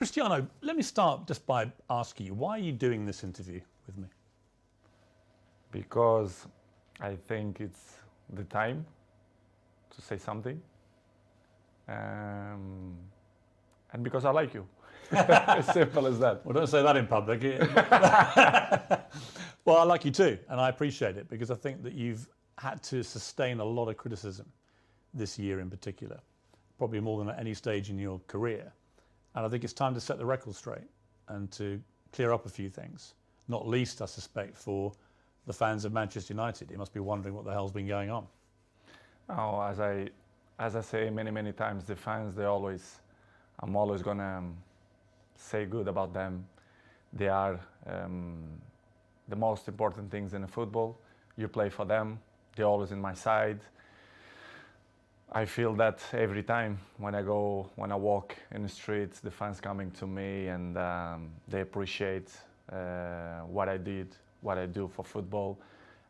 Cristiano, let me start just by asking you, why are you doing this interview with me? Because I think it's the time to say something, and because I like you. As simple as that. Well, don't say that in public. Well, I like you too, and I appreciate it because I think that you've had to sustain a lot of criticism this year in particular, probably more than at any stage in your career. And I think it's time to set the record straight and to clear up a few things, not least, I suspect, for the fans of Manchester United. They must be wondering what the hell's been going on. Oh, as I say many times, the fans, I'm always gonna say good about them. They are the most important things in the football. You play for them. They're always in my side. I feel that every time when I walk in the streets, the fans coming to me and they appreciate what I do for football.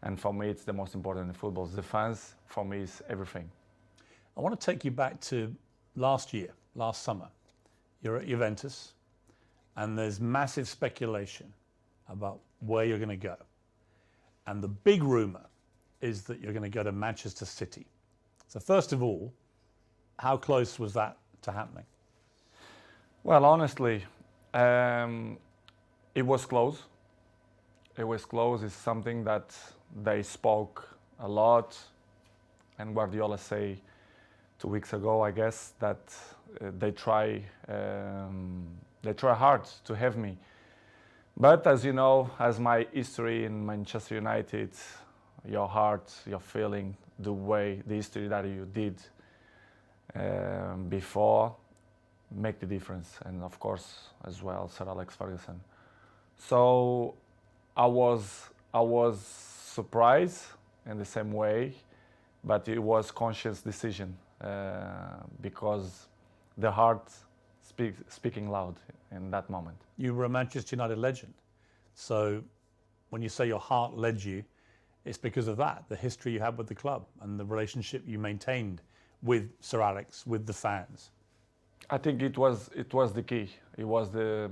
And for me, it's the most important in football. The fans, for me, is everything. I want to take you back to last summer. You're at Juventus, and there's massive speculation about where you're going to go. And the big rumour is that you're going to go to Manchester City. So first of all, how close was that to happening? Well, honestly, it was close. It was close. It's something that they spoke a lot, and Guardiola say 2 weeks ago, I guess, that they try hard to have me. But as you know, as my history in Manchester United, your heart, your feeling, the history that you did before make the difference, and of course as well Sir Alex Ferguson. So I was surprised in the same way, but it was conscious decision because the heart speaking loud in that moment. You were a Manchester United legend, so when you say your heart led you, it's because of that, the history you had with the club and the relationship you maintained with Sir Alex, with the fans. I think it was the key. It was the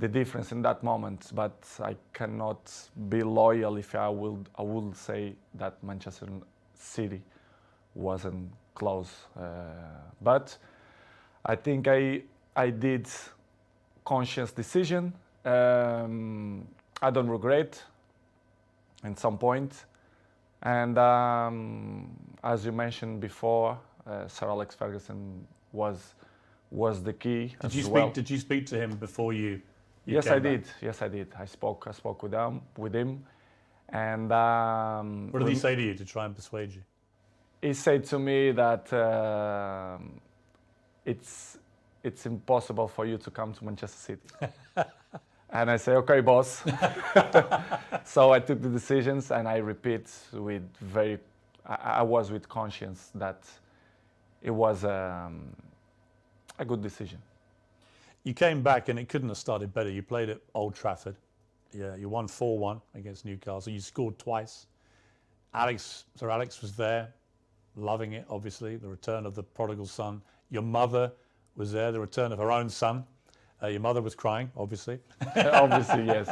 difference in that moment. But I cannot be loyal if I will say that Manchester City wasn't close. But I think I did conscious decision. I don't regret. At some point, and as you mentioned before, Sir Alex Ferguson was the key. Did you speak to him before you Yes, came I back? did. Yes, I did. I spoke with him, and What did he say to you to try and persuade you? he said to me that it's impossible for you to come to Manchester City. And I say, okay, boss. So I took the decisions, and I repeat I was with conscience that it was a good decision. You came back and it couldn't have started better. You played at Old Trafford. Yeah, you won 4-1 against Newcastle. You scored twice. Sir Alex was there, loving it, obviously, the return of the prodigal son. Your mother was there, the return of her own son. Your mother was crying, obviously. Obviously, yes.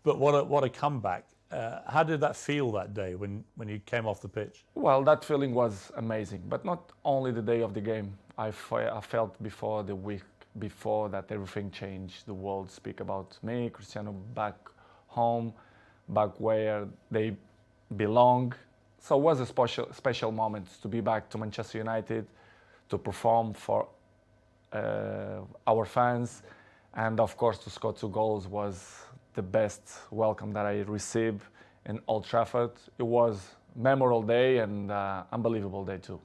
But what a comeback. How did that feel that day when you came off the pitch? Well, that feeling was amazing, but not only the day of the game. I felt before the week before that everything changed. The world speak about me, Cristiano, back home, back where they belong. So it was a special moment to be back to Manchester United, to perform for our fans, and of course to score 2 goals was the best welcome that I received in Old Trafford. It was a memorable day and unbelievable day too.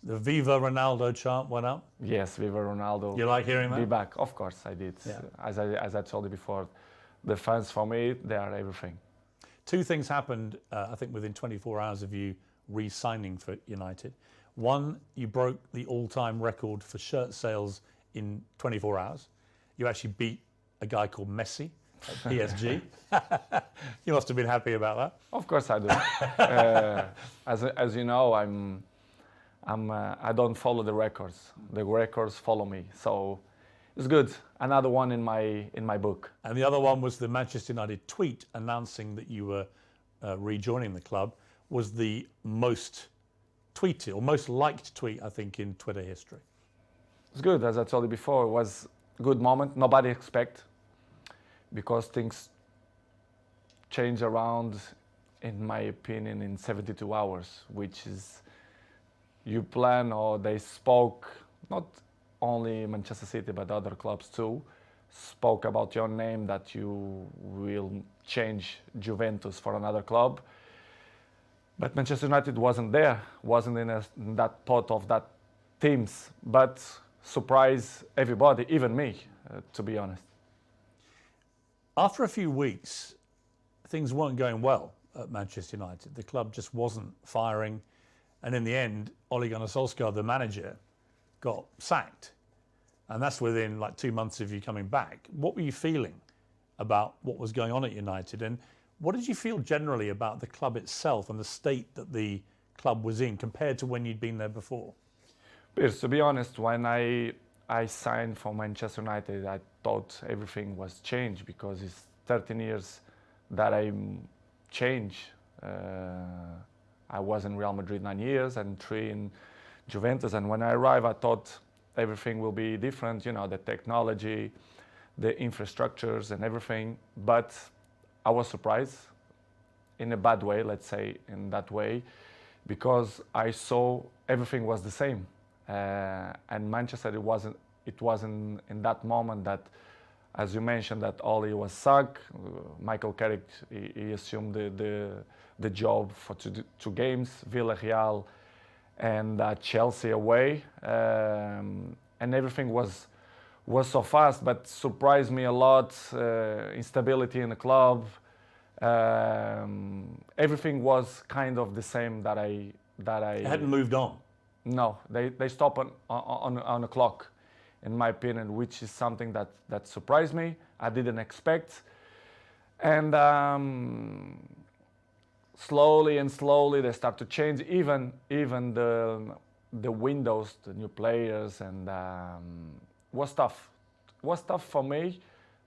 The Viva Ronaldo chant went up. Yes, Viva Ronaldo. You like hearing that? Be back, of course I did. Yeah. As I told you before, the fans for me, they are everything. 2 things happened, I think, within 24 hours of you re-signing for United. One, you broke the all-time record for shirt sales in 24 hours. You actually beat a guy called Messi at PSG. You must have been happy about that. Of course I do. As you know, I don't follow the records. The records follow me. So It's good. Another one in my book. And the other one was the Manchester United tweet announcing that you were rejoining the club, was the most tweeted or most liked tweet, I think, in Twitter history. It's good, as I told you before. It was a good moment. Nobody expect, because things change around, in my opinion, in 72 hours, which is you plan, or they spoke, not only Manchester City but other clubs too, spoke about your name, that you will change Juventus for another club. But Manchester United wasn't there, wasn't in that pot of that teams, but surprised everybody, even me, to be honest. After a few weeks, things weren't going well at Manchester United. The club just wasn't firing. And in the end, Ole Gunnar Solskjaer, the manager, got sacked. And that's within like 2 months of you coming back. What were you feeling about what was going on at United? And what did you feel generally about the club itself and the state that the club was in compared to when you'd been there before? Piers, to be honest, when I signed for Manchester United, I thought everything was changed, because it's 13 years that I changed. I was in Real Madrid 9 years and 3 in Juventus. And when I arrived, I thought everything will be different, you know, the technology, the infrastructures and everything. But I was surprised in a bad way, let's say in that way, because I saw everything was the same. And Manchester, it wasn't in that moment that, as you mentioned, that Ole was sacked. Michael Carrick, he assumed the job for 2 games, Villarreal and Chelsea away, and everything was so fast, but surprised me a lot. Instability in the club, everything was kind of the same that I It hadn't moved on. No, they stopped on the clock, in my opinion, which is something that surprised me. I didn't expect. And slowly they start to change. Even the windows, the new players, and was tough. Was tough for me,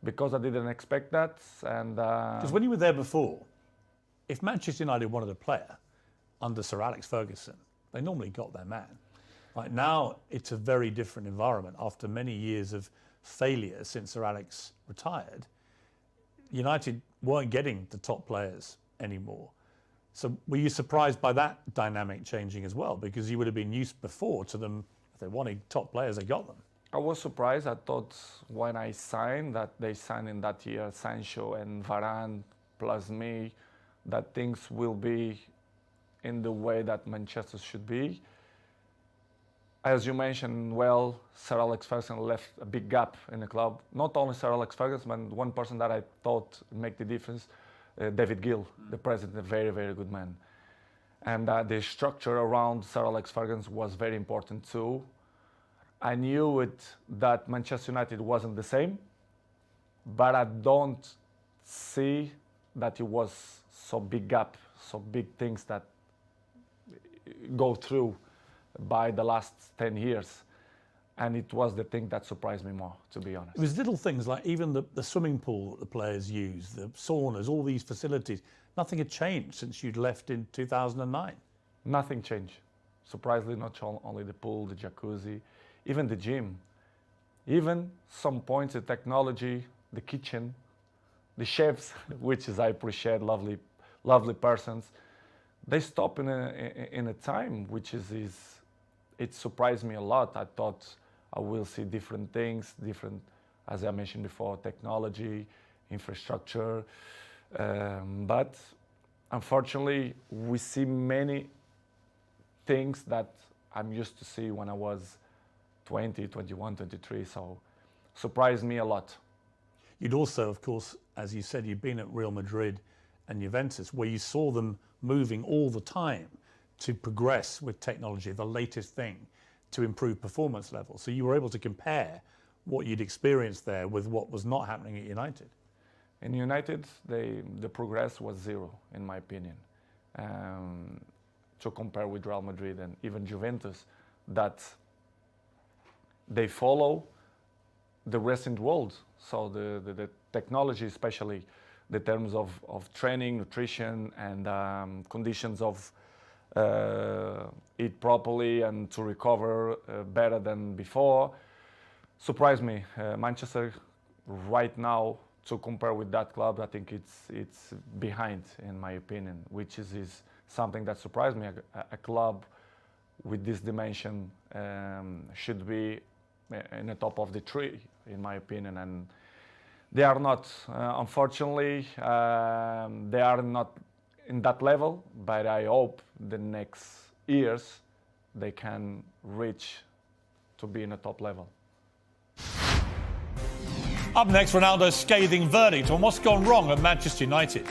because I didn't expect that. And because when you were there before, if Manchester United wanted a player under Sir Alex Ferguson, they normally got their man. Right now, it's a very different environment. After many years of failure since Sir Alex retired, United weren't getting the top players anymore. So were you surprised by that dynamic changing as well? Because you would have been used before to them, if they wanted top players, they got them. I was surprised. I thought when I signed, that they signed in that year Sancho and Varane plus me, that things will be in the way that Manchester should be. As you mentioned, well, Sir Alex Ferguson left a big gap in the club. Not only Sir Alex Ferguson, but one person that I thought make the difference, David Gill, the president, a very, very good man. And the structure around Sir Alex Ferguson was very important too. I knew that Manchester United wasn't the same, but I don't see that it was so big gap, so big things that go through by the last 10 years. And it was the thing that surprised me more, to be honest. It was little things like even the swimming pool that the players use, the saunas, all these facilities. Nothing had changed since you'd left in 2009. Nothing changed. Surprisingly, not only the pool, the jacuzzi, even the gym. Even some points, the technology, the kitchen, the chefs, which is I appreciate, lovely persons. They stop in a time which is it surprised me a lot. I thought I will see different things, different, as I mentioned before, technology, infrastructure, but unfortunately we see many things that I'm used to see when I was 20, 21, 23, so surprised me a lot. You'd also, of course, as you said, you'd been at Real Madrid and Juventus, where you saw them moving all the time to progress with technology, the latest thing, to improve performance levels. So you were able to compare what you'd experienced there with what was not happening at United. In United, the progress was zero, in my opinion. To compare with Real Madrid and even Juventus, that they follow the recent world. So the technology, especially the terms of training, nutrition, and conditions of eat properly and to recover better than before, surprised me. Manchester right now, to compare with that club, I think it's behind, in my opinion, which is something that surprised me. A club with this dimension should be in the top of the tree, in my opinion, and they are not. Unfortunately, they are not in that level, but I hope the next years they can reach to be in a top level. Up next, Ronaldo's scathing verdict on what's gone wrong at Manchester United.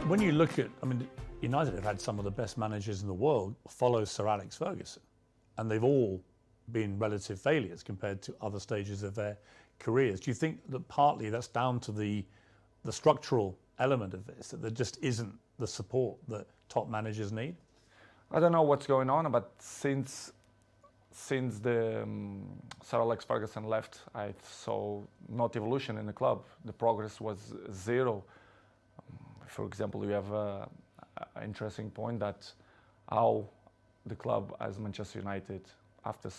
When you look at, United have had some of the best managers in the world follow Sir Alex Ferguson, and they've all been relative failures compared to other stages of their careers. Do you think that partly that's down to the structural element of this, that there just isn't the support that top managers need? I don't know what's going on, but since the Sir Alex Ferguson left, I saw not evolution in the club. The progress was zero. For example, you have an interesting point that how the club as Manchester United, after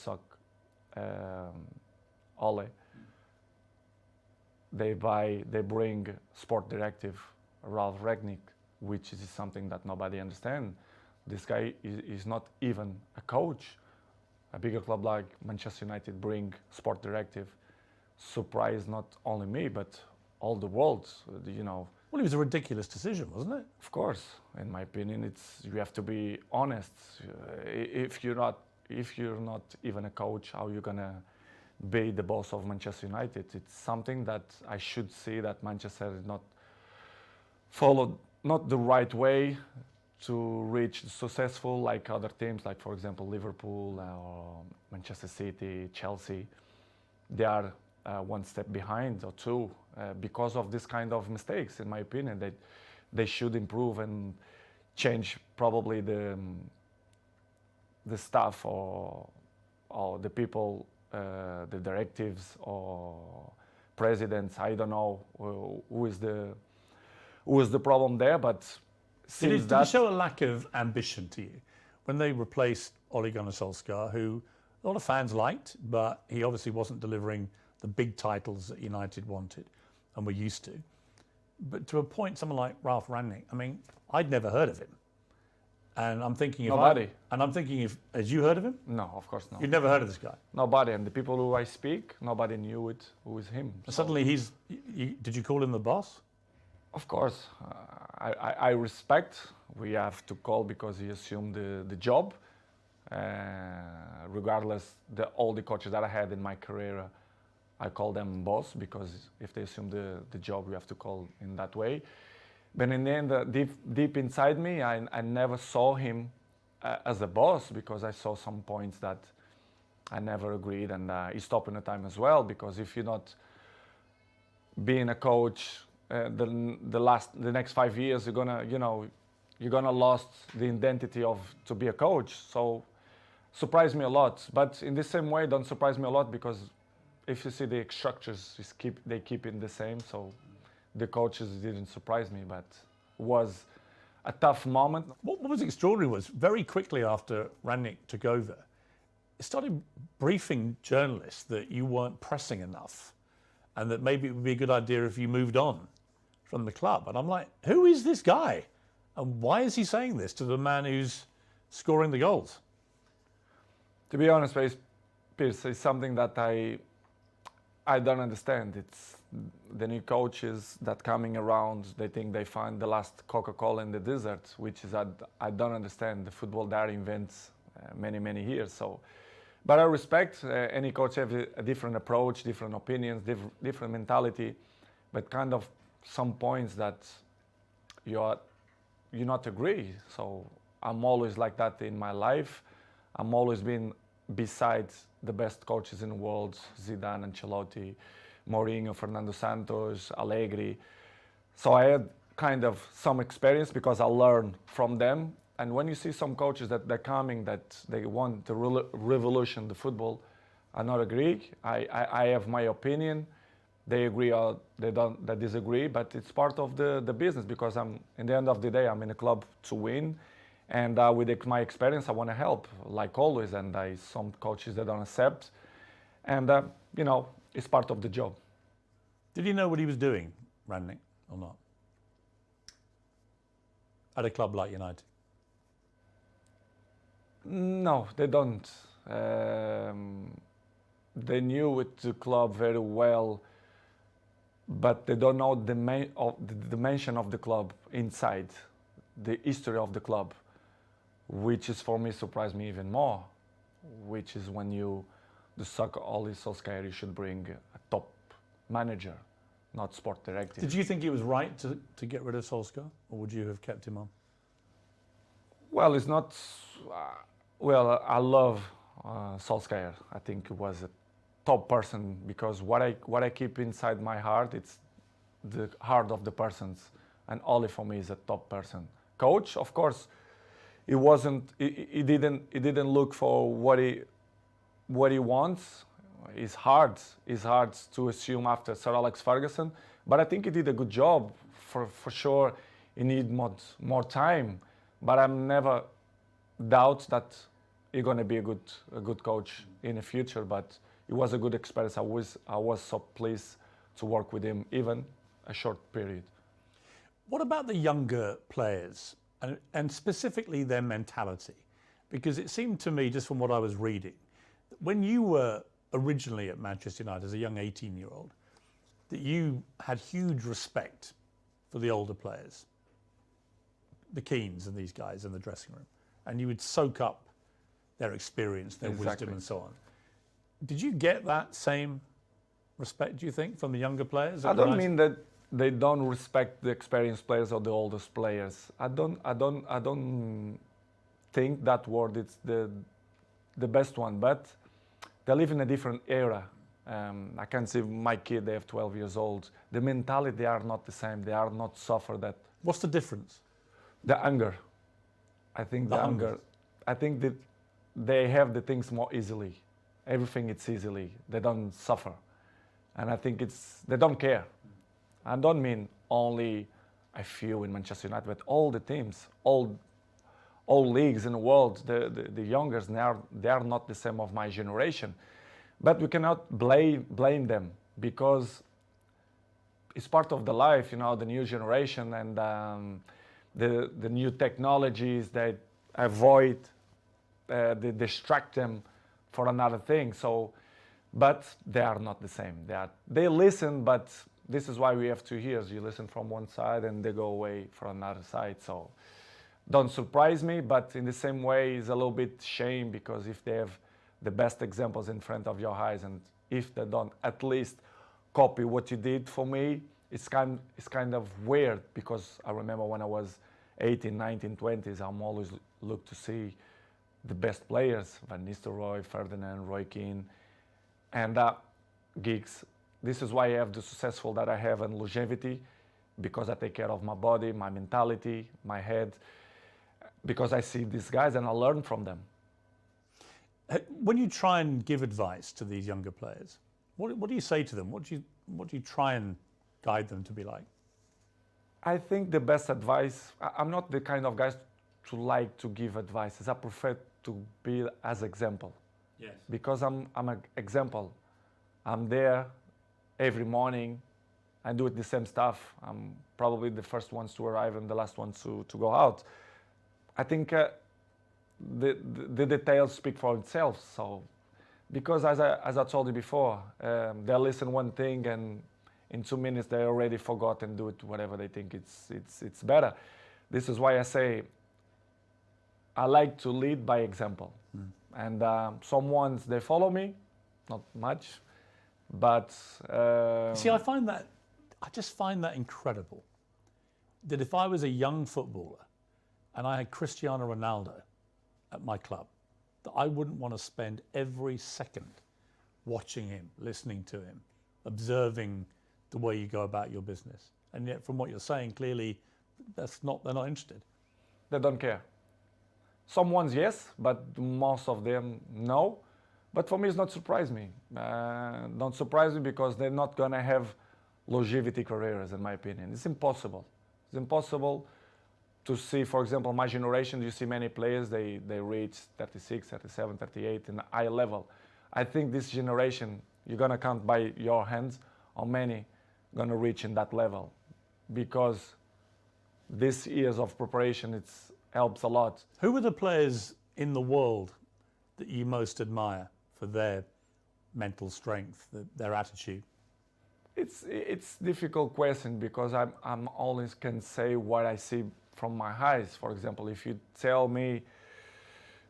Ole, they bring sport directive Ralph Rangnick, which is something that nobody understands. This guy is not even a coach. A bigger club like Manchester United bring sport directive. Surprised not only me, but all the world, Well, it was a ridiculous decision, wasn't it? Of course, in my opinion, you have to be honest. If you're not even a coach, how are you gonna be the boss of Manchester United? It's something that I should see that Manchester is not followed not the right way to reach successful like other teams, like for example Liverpool or Manchester City, Chelsea. They are one step behind or two because of this kind of mistakes. In my opinion, they should improve and change probably the staff or the people, the directives or presidents. I don't know who is the problem there, but did it show a lack of ambition to you when they replaced Ole Gunnar Solskjaer, who a lot of fans liked, but he obviously wasn't delivering the big titles that United wanted and were used to. But to appoint someone like Ralph Rangnick, I'd never heard of him. And I'm thinking if had you heard of him? No, of course not. You'd never heard of this guy? Nobody, and the people who I speak, nobody knew it. Who is him? So suddenly did you call him the boss? Of course, I respect. We have to call because he assumed the job. Regardless, all the coaches that I had in my career, I call them boss because if they assume the job, we have to call in that way. But in the end, deep inside me, I never saw him as a boss because I saw some points that I never agreed, and he stopped in a time as well. Because if you're not being a coach, the next 5 years, you're gonna lost the identity to be a coach. So surprised me a lot. But in the same way, don't surprise me a lot because if you see the structures, they keep it the same. So the coaches didn't surprise me, but was a tough moment. What was extraordinary was very quickly after Rangnick took over, it started briefing journalists that you weren't pressing enough and that maybe it would be a good idea if you moved on from the club. And I'm like, who is this guy? And why is he saying this to the man who's scoring the goals? To be honest, Piers, it's something that I don't understand. It's the new coaches that coming around, they think they find the last Coca-Cola in the desert, which is I don't understand. The football there invents many years. So, but I respect any coach have a different approach, different opinions, different mentality, but kind of some points that you not agree. So I'm always like that in my life. I'm always been beside the best coaches in the world, Zidane, Ancelotti, Mourinho, Fernando Santos, Allegri. So I had kind of some experience because I learn from them. And when you see some coaches that they're coming, that they want to revolution the football, I not agree. I have my opinion. They agree or they don't. They disagree. But it's part of the business because in the end of the day, I'm in a club to win. And with my experience, I want to help, like always. And some coaches that don't accept. And, it's part of the job. Did he know what he was doing, Rangnick, or not? At a club like United? No, they don't. They knew with the club very well, but they don't know the dimension of the club inside, the history of the club, which is for me surprised me even more, which is when the soccer Ole Solskjaer, you should bring a top manager, not sport director. Did you think it was right to get rid of Solskjaer, or would you have kept him on? Well, it's not. I love Solskjaer. I think he was a top person because what I keep inside my heart, it's the heart of the persons, and Ole for me is a top person. Coach, of course, he wasn't. He didn't look for what he wants. It's hard to assume after Sir Alex Ferguson, but I think he did a good job. For sure, he need more time, but I'm never doubt that he's going to be a good coach in the future. But it was a good experience. I was so pleased to work with him, even a short period. What about the younger players and specifically their mentality? Because it seemed to me, just from what I was reading, when you were originally at Manchester United as a young 18-year-old, that you had huge respect for the older players, the Keanes and these guys in the dressing room, and you would soak up their experience, their wisdom and so on. Did you get that same respect, do you think, from the younger players? I don't mean that they don't respect the experienced players or the oldest players. I don't think that word is the best one, but they live in a different era. I can see my kid, they have 12 years old. The mentality, they are not the same. They are not suffer that. What's the difference? The anger. I think the anger. I think that they have the things more easily. Everything it's easily. They don't suffer. And I think they don't care. I don't mean only a few in Manchester United, but all the teams, all leagues in the world, the youngers, they are not the same of my generation. But we cannot blame them because it's part of the life, the new generation and the new technologies that avoid, they distract them for another thing. So, but they are not the same. They listen, but this is why we have 2 years. You listen from one side and they go away from another side. So don't surprise me, but in the same way, it's a little bit shame because if they have the best examples in front of your eyes and if they don't at least copy what you did for me, it's kind of weird because I remember when I was 18, 19, 20s, I'm always look to see the best players, Van Nistelrooy, Ferdinand, Roy Keane, and Giggs. This is why I have the successful that I have in longevity, because I take care of my body, my mentality, my head, because I see these guys and I learn from them. When you try and give advice to these younger players, what do you say to them? What do you try and guide them to be like? I think the best advice, I'm not the kind of guy to like to give advices. I prefer to be as example. Yes. Because I'm an example. I'm there every morning. I do it the same stuff. I'm probably the first ones to arrive and the last ones to go out. I think the details speak for itself. So, because as I told you before, they listen one thing and in 2 minutes they already forgot and do it whatever they think it's better. This is why I say I like to lead by example. And some ones they follow me, not much, but see, I just find that incredible. That if I was a young footballer and I had Cristiano Ronaldo at my club, that I wouldn't want to spend every second watching him, listening to him, observing the way you go about your business. And yet, from what you're saying, clearly they're not interested. They don't care. Some ones yes, but most of them no. But for me, it's not surprise me. Don't surprise me because they're not gonna have longevity careers, in my opinion. It's impossible. It's impossible to see, for example, my generation. You see many players they reach 36, 37, 38 in a high level. I think this generation you're gonna count by your hands how many gonna reach in that level, because this years of preparation helps a lot. Who are the players in the world that you most admire for their mental strength, their attitude? It's difficult question because I'm always can say what I see from my eyes. For example, if you tell me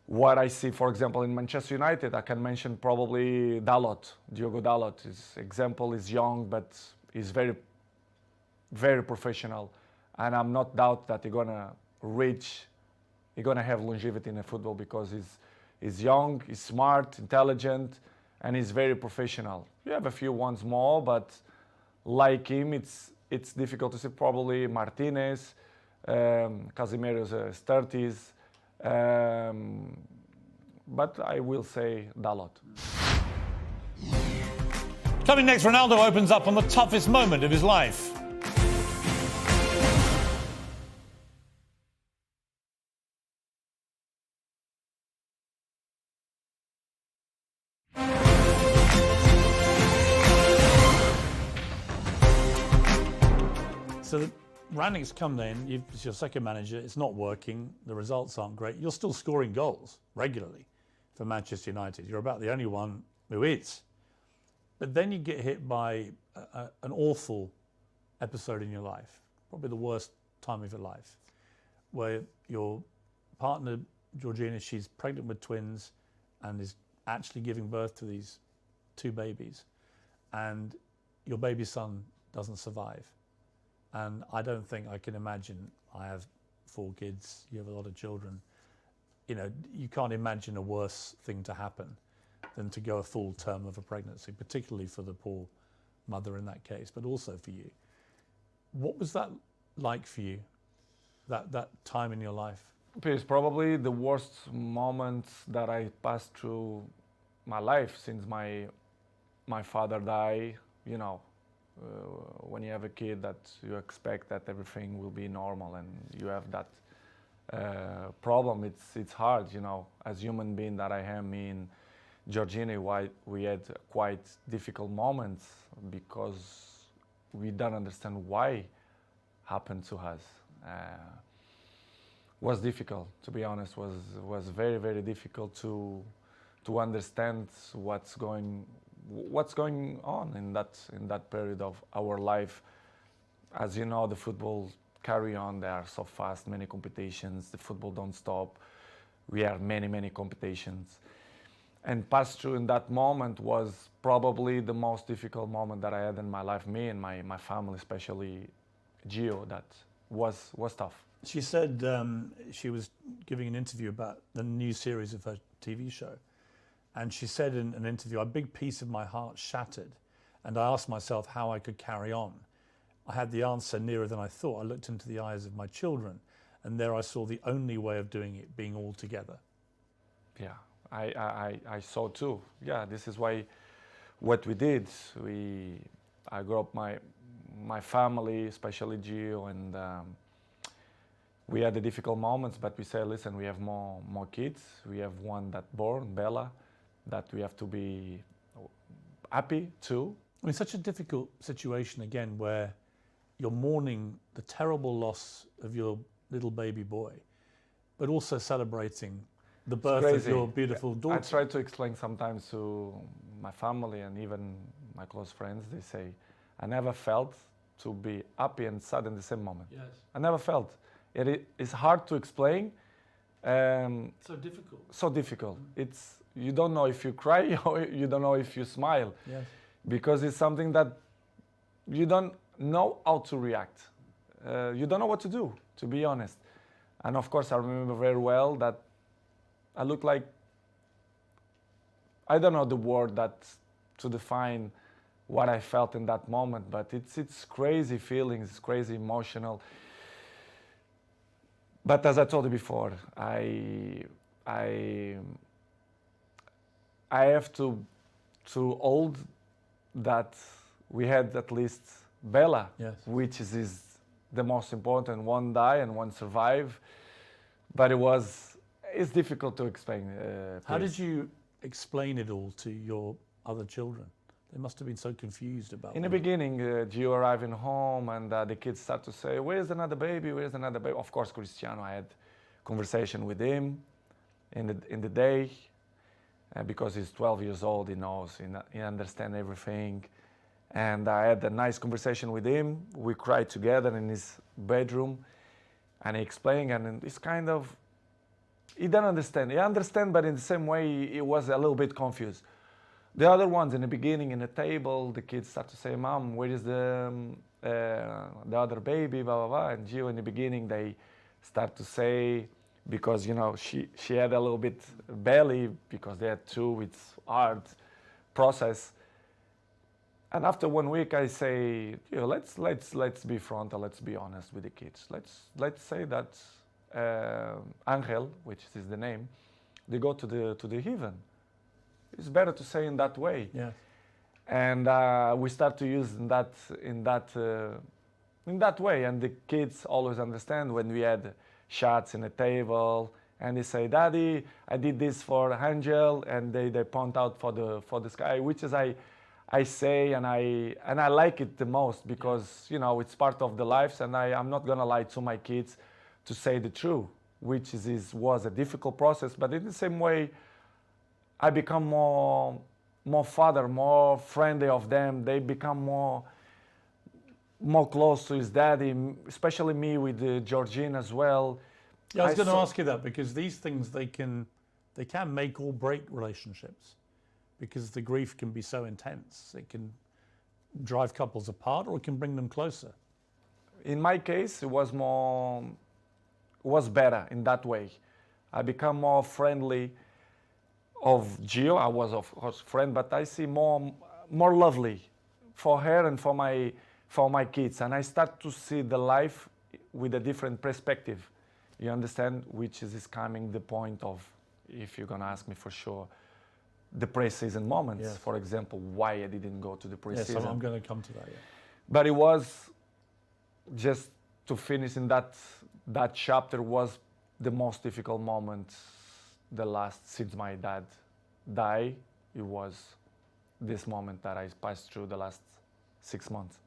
what I see, for example, in Manchester United, I can mention probably Dalot, Diogo Dalot. His example is young, but he's very, very professional, and I'm not doubt that he's gonna have longevity in the football because he's young, he's smart, intelligent, and he's very professional. You have a few ones more, but like him, it's difficult to see. Probably Martinez, Casemiro's 30s, but I will say Dalot. Coming next, Ronaldo opens up on the toughest moment of his life. So Rangnick's come in, it's your second manager, it's not working, the results aren't great. You're still scoring goals regularly for Manchester United. You're about the only one who is. But then you get hit by an awful episode in your life, probably the worst time of your life, where your partner, Georgina, she's pregnant with twins and is actually giving birth to these two babies. And your baby son doesn't survive. And I don't think I can imagine, I have 4 kids, you have a lot of children, you know, you can't imagine a worse thing to happen than to go a full term of a pregnancy, particularly for the poor mother in that case, but also for you. What was that like for you, that time in your life? It's probably the worst moment that I passed through my life since my father died, you know. When you have a kid that you expect that everything will be normal and you have that problem, it's hard, you know. As human being that I am, me and Georgina, we had quite difficult moments because we don't understand why happened to us. Was difficult, to be honest. Was very, very difficult to understand what's going on in that period of our life. As you know, the football carry on. They are so fast, many competitions. The football don't stop. We have many competitions. And pass through in that moment was probably the most difficult moment that I had in my life. Me and my family, especially Gio, that was tough. She said she was giving an interview about the new series of her TV show. And she said in an interview, a big piece of my heart shattered. And I asked myself how I could carry on. I had the answer nearer than I thought. I looked into the eyes of my children, and there I saw the only way of doing it, being all together. Yeah, I saw too. Yeah, this is why what we did. I grew up my family, especially Gio, and we had the difficult moments, but we said, listen, we have more kids. We have one that born, Bella, that we have to be happy too. I mean, such a difficult situation again, where you're mourning the terrible loss of your little baby boy, but also celebrating the birth of your beautiful daughter. I try to explain sometimes to my family and even my close friends. They say, I never felt to be happy and sad in the same moment. Yes. I never felt. It's hard to explain. So difficult. So difficult. You don't know if you cry or you don't know if you smile. Yes. Because it's something that you don't know how to react. You don't know what to do, to be honest. And of course, I remember very well that I looked like, I don't know the word to define what I felt in that moment, but it's crazy feelings, it's crazy emotional. But as I told you before, I I have to hold that we had at least Bella, Yes. which is the most important. One die and one survive, but it's difficult to explain. How please. did you explain it all to your other children? They must have been so confused about In the beginning, Gio arriving home and the kids start to say, "Where's another baby? Where's another baby?" Of course, Cristiano, I had conversation with him in the day because he's 12 years old. He knows, he understands everything. And I had a nice conversation with him. We cried together in his bedroom, and he explained, and it's kind of, he didn't understand. He understand, but in the same way, he was a little bit confused. The other ones in the beginning, in the table, the kids start to say, "Mom, where is the other baby?" Blah blah blah. And Gio, in the beginning, they start to say, because she had a little bit belly because they had two. It's hard process. And after 1 week, I say, let's be frontal. Let's be honest with the kids. Let's say that Angel, which is the name, they go to the heaven. It's better to say in that way. Yeah. And we start to use in that way. And the kids always understand when we had shots in the table, and they say, "Daddy, I did this for Angel," and they point out for the sky, which is I say, and I like it the most because it's part of the lives, and I'm not gonna lie to my kids to say the truth, which was a difficult process. But in the same way, I become more father, more friendly of them. They become more close to his daddy, especially me with Georgine as well. Yeah, I was going to ask you that because these things they can make or break relationships because the grief can be so intense. It can drive couples apart or it can bring them closer. In my case, it was better in that way. I become more friendly of Gio. I was of course friend, but I see more lovely for her and for my kids, and I start to see the life with a different perspective. You understand, which is coming the point of, if you're gonna ask me for sure, the pre-season moments. Yes. For example, why I didn't go to the pre-season. Yes, I'm going to come to that. Yeah. But it was just to finish in that chapter was the most difficult moment. The last since my dad died, it was this moment that I passed through the last 6 months.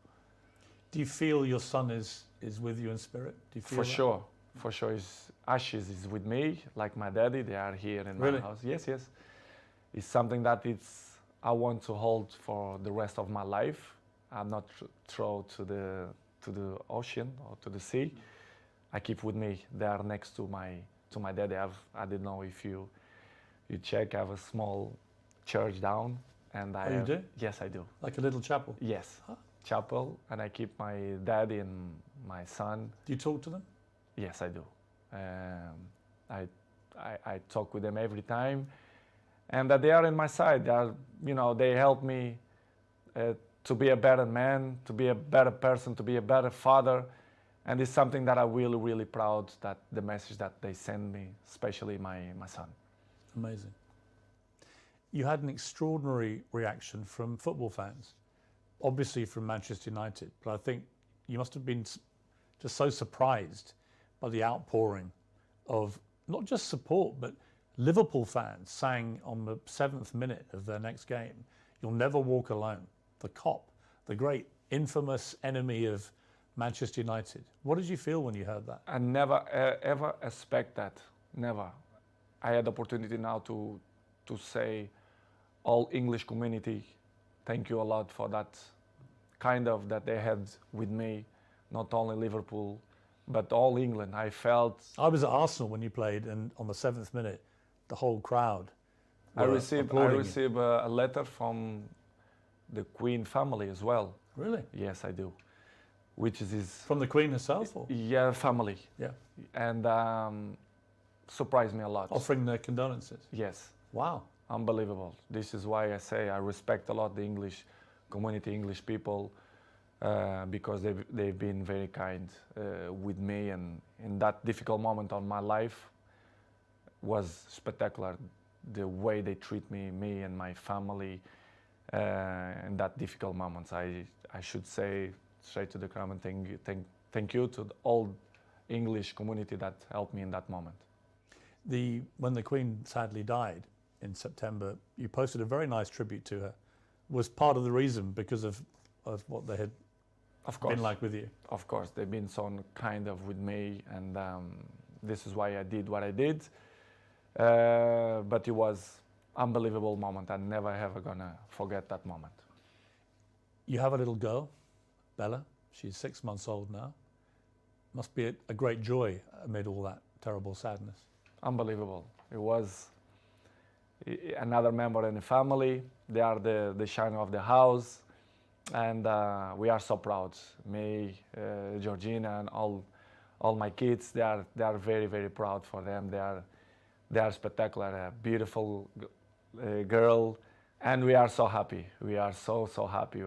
Do you feel your son is with you in spirit? Do you feel For that? sure, for sure. His ashes is with me, like my daddy. They are here in my house. Yes. It's something that I want to hold for the rest of my life. I'm not throw to the ocean or to the sea. I keep with me. They are next to my daddy. I didn't know if you check. I have a small church down, and you do? Yes, I do. Like a little chapel? Yes, chapel, and I keep my daddy and my son. Do you talk to them? Yes, I do. I talk with them every time, and that they are in my side. They are, they help me to be a better man, to be a better person, to be a better father. And it's something that I'm really, really proud that the message that they send me, especially my son. Amazing. You had an extraordinary reaction from football fans, obviously from Manchester United, but I think you must have been just so surprised by the outpouring of not just support, but Liverpool fans sang on the 7th minute of their next game, "You'll never walk alone." The Kop, the great infamous enemy of Manchester United. What did you feel when you heard that? I never ever expect that. Never. I had the opportunity now to say, all English community, thank you a lot for that kind of that they had with me, not only Liverpool, but all England. I was at Arsenal when you played, and on the 7th minute, the whole crowd. I received a letter from the Queen family as well. Really? Yes, I do. Which is from the Queen herself? Or? Yeah, family. Yeah. And surprised me a lot. Offering their condolences? Yes. Wow. Unbelievable. This is why I say I respect a lot the English community, English people. because they've been very kind with me, and in that difficult moment of my life was spectacular. The way they treat me and my family in that difficult moments. I should say straight to the crowd and thank you to the all English community that helped me in that moment. When the Queen sadly died in September, you posted a very nice tribute to her. Was part of the reason because of what they had been like with you? Of course, they've been so kind of with me, and this is why I did what I did. But it was unbelievable moment. I'm never ever gonna forget that moment. You have a little girl, Bella. She's 6 months old now. Must be a great joy amid all that terrible sadness. Unbelievable. It was another member in the family. They are the shine of the house, and we are so proud. Me, Georgina, and all my kids. They are very, very proud for them. They are spectacular. A beautiful girl, and we are so happy. We are so happy.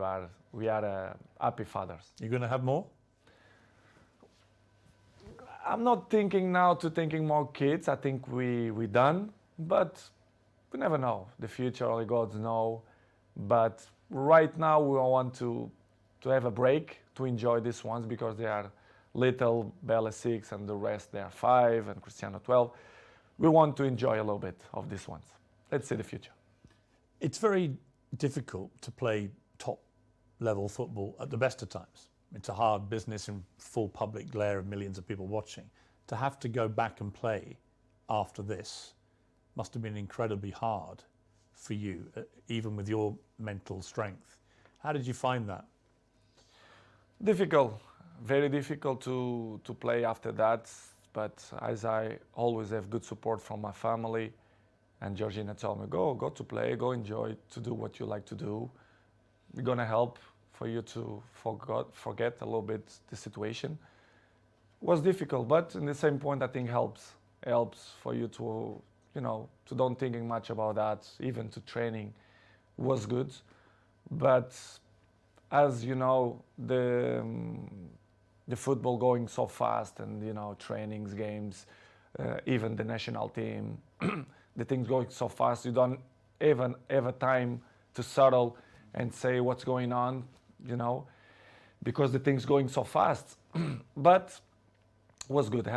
We are happy fathers. You're going to have more? I'm not thinking now thinking more kids. I think we done, but we never know. The future only God knows. But right now we want to have a break, to enjoy these ones, because they are little. Bella 6 and the rest they are 5 and Cristiano 12. We want to enjoy a little bit of these ones. Let's see the future. It's very difficult to play top level football at the best of times. It's a hard business in full public glare of millions of people watching. To have to go back and play after this must have been incredibly hard for you, even with your mental strength. How did you find that? Difficult, very difficult to play after that. But as I always have good support from my family, and Georgina told me, go to play, go enjoy, to do what you like to do. We're gonna help for you to forget a little bit the situation. It was difficult, but in the same point, I think helps for you to, to don't thinking much about that. Even to training was good, but as you know, the football going so fast, and trainings, games, even the national team, the things going so fast, you don't even have a time to settle and say what's going on, because the things going so fast. But was good.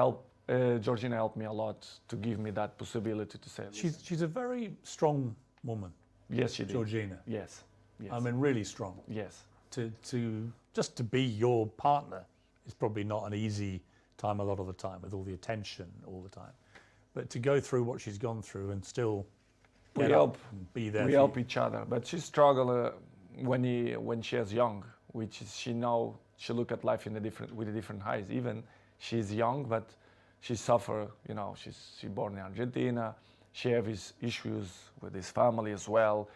Georgina helped me a lot to give me that possibility to say. She's a very strong woman. Yes, she did. Georgina. Yes. I mean, really strong. Yes. Just to be your partner is probably not an easy time a lot of the time, with all the attention all the time. But to go through what she's gone through and still get up and be there. We help each other. But she struggled when she was young, which is she look at life with a different eyes. Even she's young, but she suffer. She born in Argentina. She have his issues with his family as well.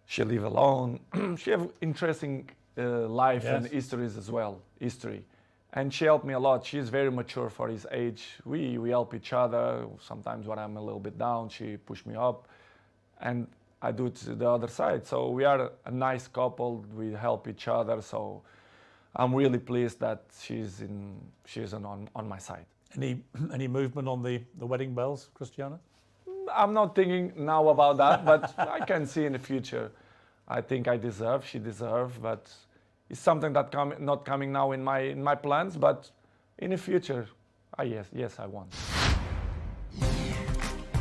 She live alone. She have interesting life and histories as well. And she helped me a lot. She's very mature for his age. We help each other. Sometimes when I'm a little bit down, she push me up, and I do it to the other side. So we are a nice couple. We help each other. So I'm really pleased that she's on my side. Any movement on the wedding bells, Cristiano? I'm not thinking now about that, but I can see in the future. I think she deserves, but it's something that not coming now in my plans, but in the future, yes, I want.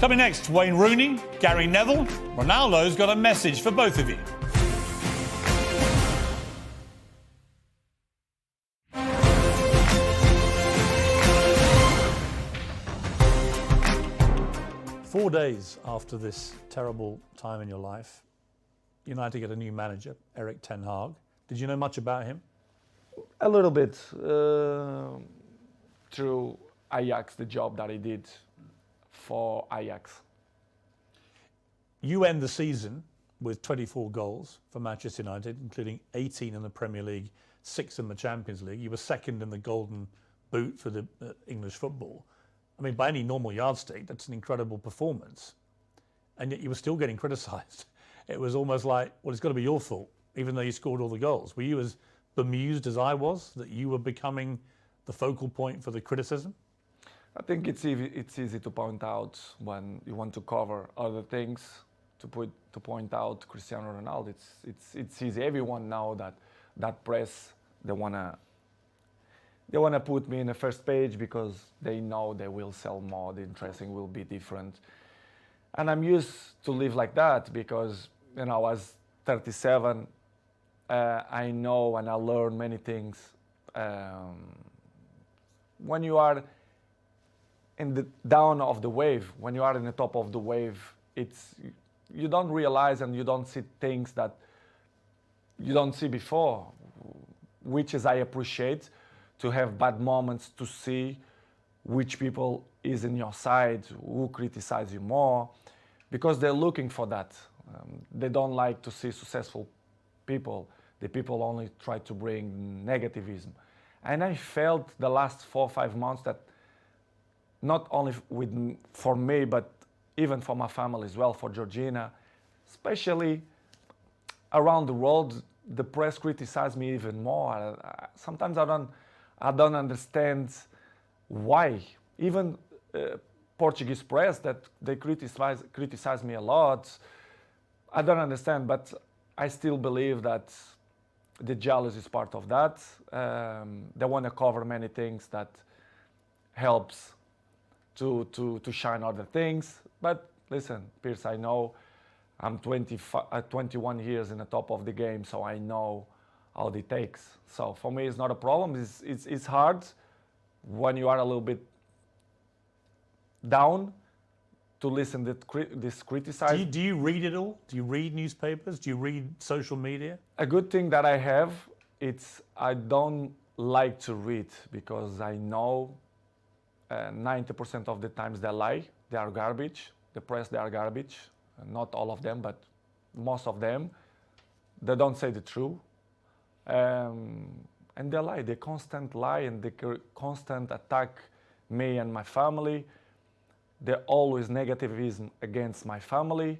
Coming next, Wayne Rooney, Gary Neville. Ronaldo's got a message for both of you. Four days after this terrible time in your life, United get a new manager, Erik ten Hag. Did you know much about him? A little bit through Ajax, the job that he did for Ajax. You end the season with 24 goals for Manchester United, including 18 in the Premier League, 6 in the Champions League. You were second in the Golden Boot for the English football. I mean, by any normal yardstick, that's an incredible performance. And yet you were still getting criticised. It was almost like, well, it's got to be your fault, even though you scored all the goals. Were you as bemused as I was that you were becoming the focal point for the criticism? I think it's easy to point out when you want to cover other things, to point out Cristiano Ronaldo. It's easy. Everyone know that press, they wanna put me in the first page because they know they will sell more, the interesting will be different. And I'm used to live like that because, I was 37, I know and I learn many things. When you are in the down of the wave, when you are in the top of the wave, you don't realize and you don't see things that you don't see before, which is I appreciate, to have bad moments, to see which people is in your side, who criticize you more, because they're looking for that. They don't like to see successful people. The people only try to bring negativism. And I felt the last 4 or 5 months that not only for me, but even for my family as well, for Georgina, especially around the world, the press criticize me even more. Sometimes I don't understand why. Even Portuguese press, that they criticize me a lot. I don't understand, but I still believe that the jealousy is part of that. They want to cover many things that helps to shine other things. But listen, Piers, I know I'm 21 years in the top of the game, so I know how it takes. So for me, it's not a problem. It's hard when you are a little bit down to listen to this criticism. Do you read it all? Do you read newspapers? Do you read social media? A good thing that I have, I don't like to read because I know 90% of the times they lie. They are garbage. The press, they are garbage. Not all of them, but most of them. They don't say the truth. And they lie. They constant lie and they constant attack me and my family. They're always negativism against my family.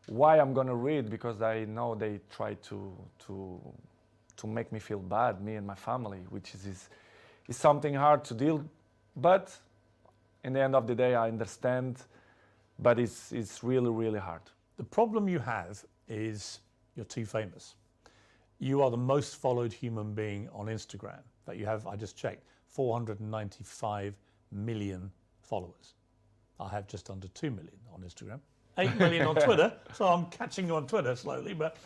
Why I'm gonna read? Because I know they try to make me feel bad, me and my family, which is something hard to deal. But in the end of the day, I understand. But it's really, really hard. The problem you have is you're too famous. You are the most followed human being on Instagram that you have. I just checked, 495 million followers. I have just under 2 million on Instagram, 8 million on Twitter. So I'm catching you on Twitter slowly, but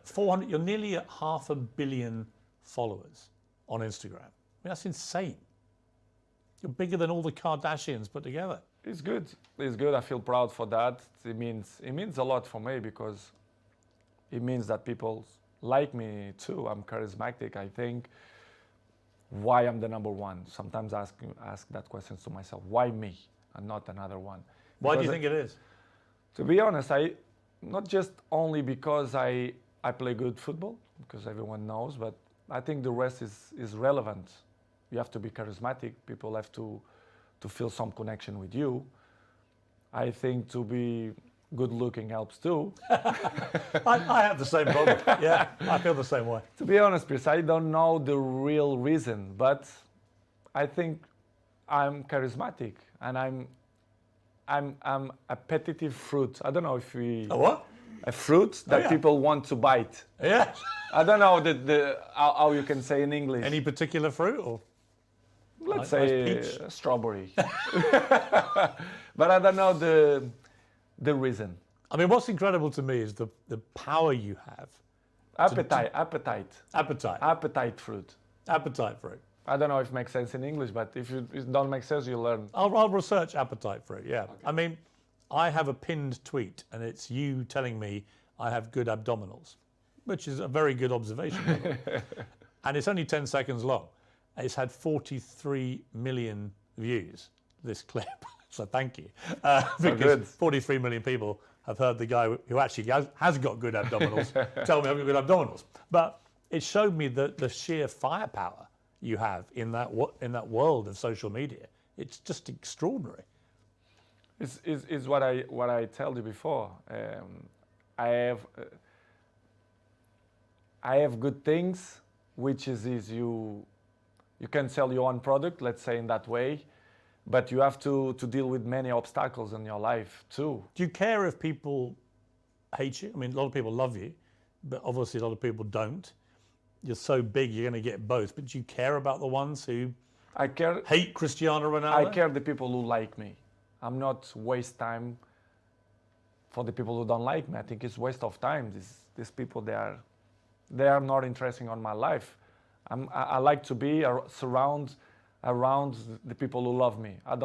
400. You're nearly at 500 million followers on Instagram. I mean, that's insane. You're bigger than all the Kardashians put together. It's good. It's good. I feel proud for that. It means a lot for me because it means that people like me too. I'm charismatic. I think why I'm the number one. Sometimes I ask that question to myself. Why me and not another one? Why do you think it is? To be honest, not just only because I play good football, because everyone knows, but I think the rest is relevant. You have to be charismatic. People have to feel some connection with you. I think to be good looking helps too. I have the same problem. Yeah, I feel the same way. To be honest, Piers, I don't know the real reason, but I think I'm charismatic and I'm a appetitive fruit. I don't know if we... A what? A fruit that people want to bite. Yeah. I don't know how you can say in English. Any particular fruit or? Let's say strawberry. But I don't know the reason. I mean, what's incredible to me is the power you have. Appetite fruit. Appetite fruit. I don't know if it makes sense in English, but if it don't make sense, you learn. I'll research appetite fruit, yeah. Okay. I mean, I have a pinned tweet and it's you telling me I have good abdominals, which is a very good observation. And it's only 10 seconds long. It's had 43 million views, this clip. So thank you. Because 43 million people have heard the guy who actually has got good abdominals tell me I've got good abdominals. But it showed me the sheer firepower you have in that world of social media. It's just extraordinary. It's what I told you before. I have good things which is you can sell your own product, let's say in that way, but you have to deal with many obstacles in your life too. Do you care if people hate you? I mean, a lot of people love you, but obviously a lot of people don't. You're so big, you're going to get both. But do you care about the ones who I care. hate Cristiano Ronaldo? I care the people who like me. I'm not waste time for the people who don't like me. I think it's waste of time. These people, they are not interesting on my life. I like to be around the people who love me. I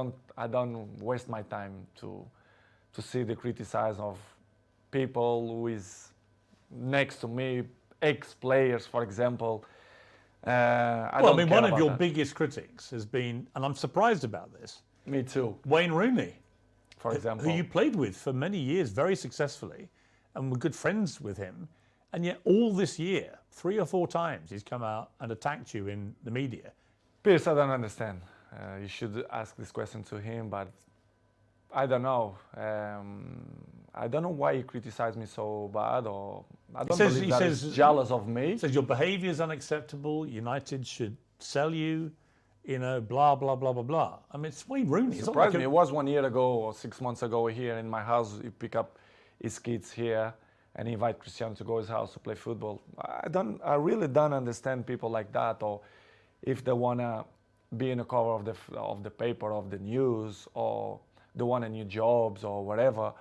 don't waste my time to see the criticize of people who is next to me, ex-players, for example. I mean, one of your that. biggest critics has been, and I'm surprised about this, Me too, Wayne Rooney, for example. who you played with for many years very successfully and were good friends with him. And yet all this year, 3 or 4 times, he's come out and attacked you in the media. Pierce, I don't understand. You should ask this question to him, but I don't know. I don't know why he criticized me so bad, or I don't believe that he's jealous of me. He says your behaviour is unacceptable. United should sell you. You know, blah blah blah blah blah. I mean, it's Wayne Rooney. It surprised me. It was 1 year ago or 6 months ago here in my house. You pick up his kids here and invite Cristiano to go to his house to play football. I really don't understand people like that, or if they wanna be in the cover of the paper, of the news, or they want a new jobs or whatever.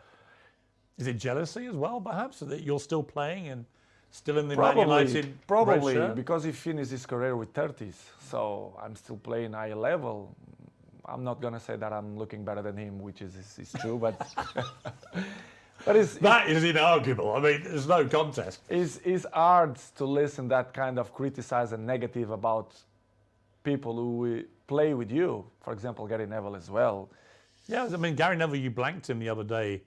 Is it jealousy as well, perhaps, that you're still playing and still in the Man United? Probably, because he finished his career with 30s. So I'm still playing high level. I'm not gonna say that I'm looking better than him, which is true, but that is inarguable. I mean, there's no contest. It's hard to listen that kind of criticize and negative about people who play with you. For example, Gary Neville as well. Yeah, I mean, Gary Neville, you blanked him the other day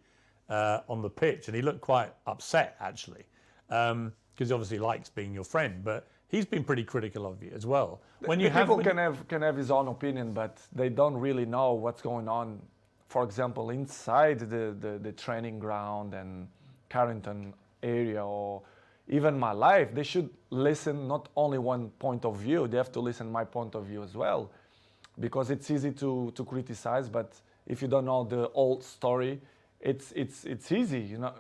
on the pitch, and he looked quite upset, actually, because he obviously likes being your friend, but he's been pretty critical of you as well. People can have his own opinion, but they don't really know what's going on, for example, inside the training ground and Carrington area, or even my life. They should listen not only one point of view, they have to listen my point of view as well, because it's easy to criticize, but if you don't know the whole story, it's easy, you know.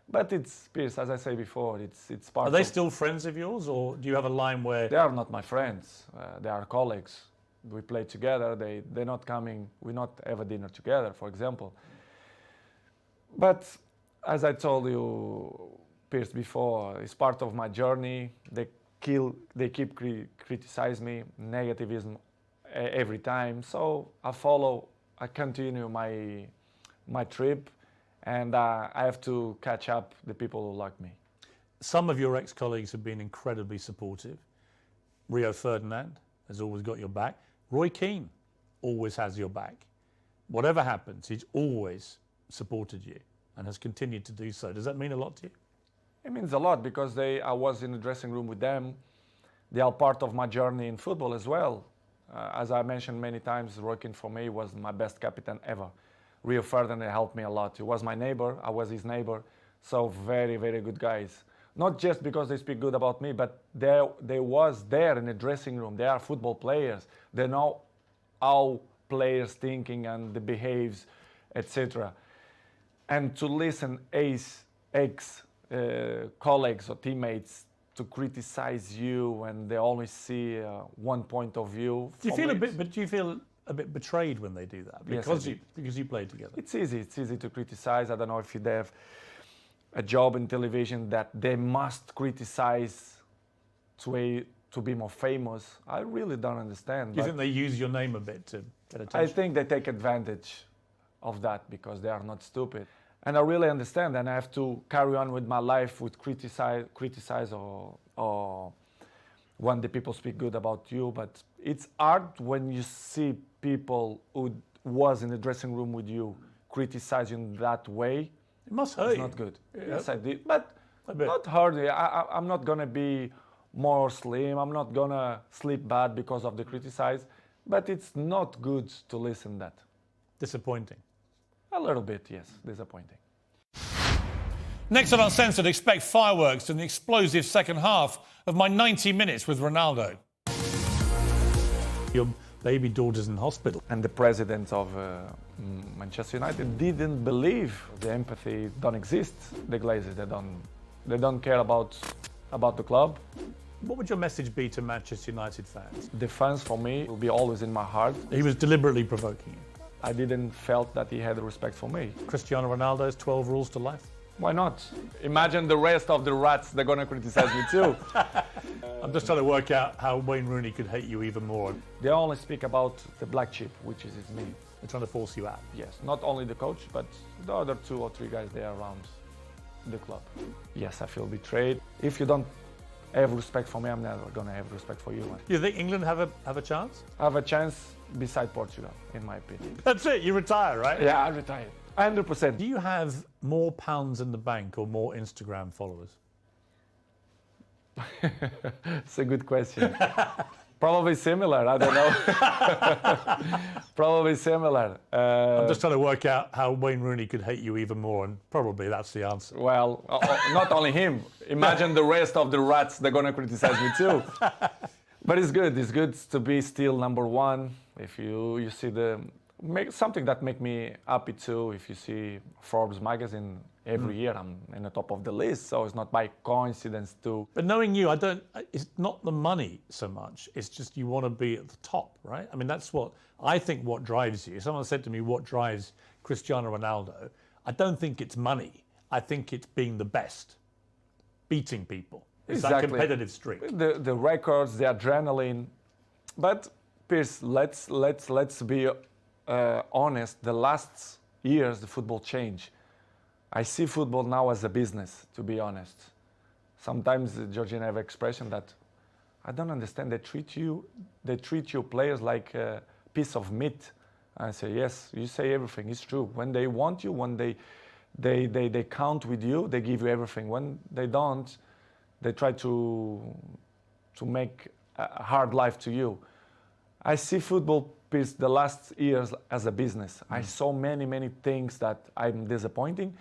But it's, Pierce, as I say before, it's part of... Are they still friends of yours, or do you have a line where... They are not my friends. They are colleagues. We play together. They're not coming. We not have a dinner together, for example. But as I told you, Pierce, before, it's part of my journey. They keep criticize me, negativism every time. So I continue my trip, and I have to catch up the people who like me. Some of your ex-colleagues have been incredibly supportive. Rio Ferdinand has always got your back. Roy Keane always has your back. Whatever happens, he's always supported you and has continued to do so. Does that mean a lot to you? It means a lot, because I was in the dressing room with them. They are part of my journey in football as well. As I mentioned many times, Roy Keane for me was my best captain ever. Rio Ferdinand helped me a lot. He was my neighbor, I was his neighbor. So very, very good guys. Not just because they speak good about me, but they was there in the dressing room. They are football players. They know how players thinking and the behaves, etc. And to listen ex colleagues or teammates to criticize you, and they always see one point of view. Do you feel a bit betrayed when they do that? Because you played together. It's easy to criticize. I don't know if they have a job in television that they must criticize to be more famous. I really don't understand. Do you think they use your name a bit to get attention? I think they take advantage of that because they are not stupid. And I really understand, and I have to carry on with my life with criticize or when the people speak good about you. But it's hard when you see people who was in the dressing room with you criticize you in that way. It must hurt It's you. not good. Yeah. Yes, I did, but not hurt. I'm not gonna be more slim. I'm not gonna sleep bad because of the criticize. But it's not good to listen that. Disappointing. A little bit, yes, disappointing. Next on Uncensored, expect fireworks and the explosive second half of my 90 minutes with Ronaldo. Your baby daughter's in hospital. And the president of Manchester United didn't believe the empathy don't exist. The Glazers, they don't care about the club. What would your message be to Manchester United fans? The fans for me will be always in my heart. He was deliberately provoking you. I didn't felt that he had respect for me. Cristiano Ronaldo's 12 rules to life. Why not? Imagine the rest of the rats, they're gonna criticize me too. I'm just trying to work out how Wayne Rooney could hate you even more. They only speak about the black sheep, which is me. They're trying to force you out. Yes, not only the coach, but the other 2 or 3 guys there around the club. Yes, I feel betrayed. If you don't have respect for me, I'm never gonna have respect for you. You think England have a chance? I have a chance beside Portugal, in my opinion. That's it, you retire, right? Yeah, I retired. 100%. Do you have more pounds in the bank or more Instagram followers? It's a good question. Probably similar, I don't know. Probably similar. I'm just trying to work out how Wayne Rooney could hate you even more, and probably that's the answer. Well, not only him. Imagine the rest of the rats, they're gonna criticize me too. But it's good to be still number 1. If you see something that make me happy too, if you see Forbes magazine, every year I'm in the top of the list, so it's not by coincidence too. But knowing you, it's not the money so much, it's just you want to be at the top, right? I mean, that's what drives you. Someone said to me, what drives Cristiano Ronaldo? I don't think it's money. I think it's being the best, beating people. It's that competitive streak. The records, the adrenaline. But Piers, let's be honest. The last years, the football changed. I see football now as a business, to be honest. Sometimes Georgina have an expression that I don't understand. They treat you players like a piece of meat. I say, yes, you say everything. It's true. When they want you, when they count with you, they give you everything. When they don't, they try to make a hard life to you. I see football, Piers, the last years as a business. I saw many things that I'm disappointing.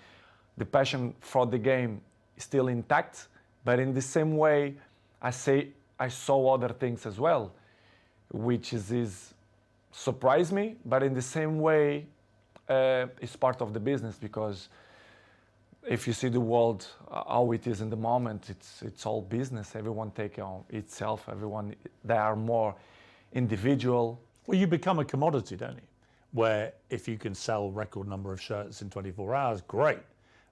The passion for the game is still intact, but in the same way, I saw other things as well, which is surprised me, but in the same way, it's part of the business, because if you see the world how it is in the moment, it's all business. Everyone take on itself. They are more individual. Well, you become a commodity, don't you? Where if you can sell record number of shirts in 24 hours, great,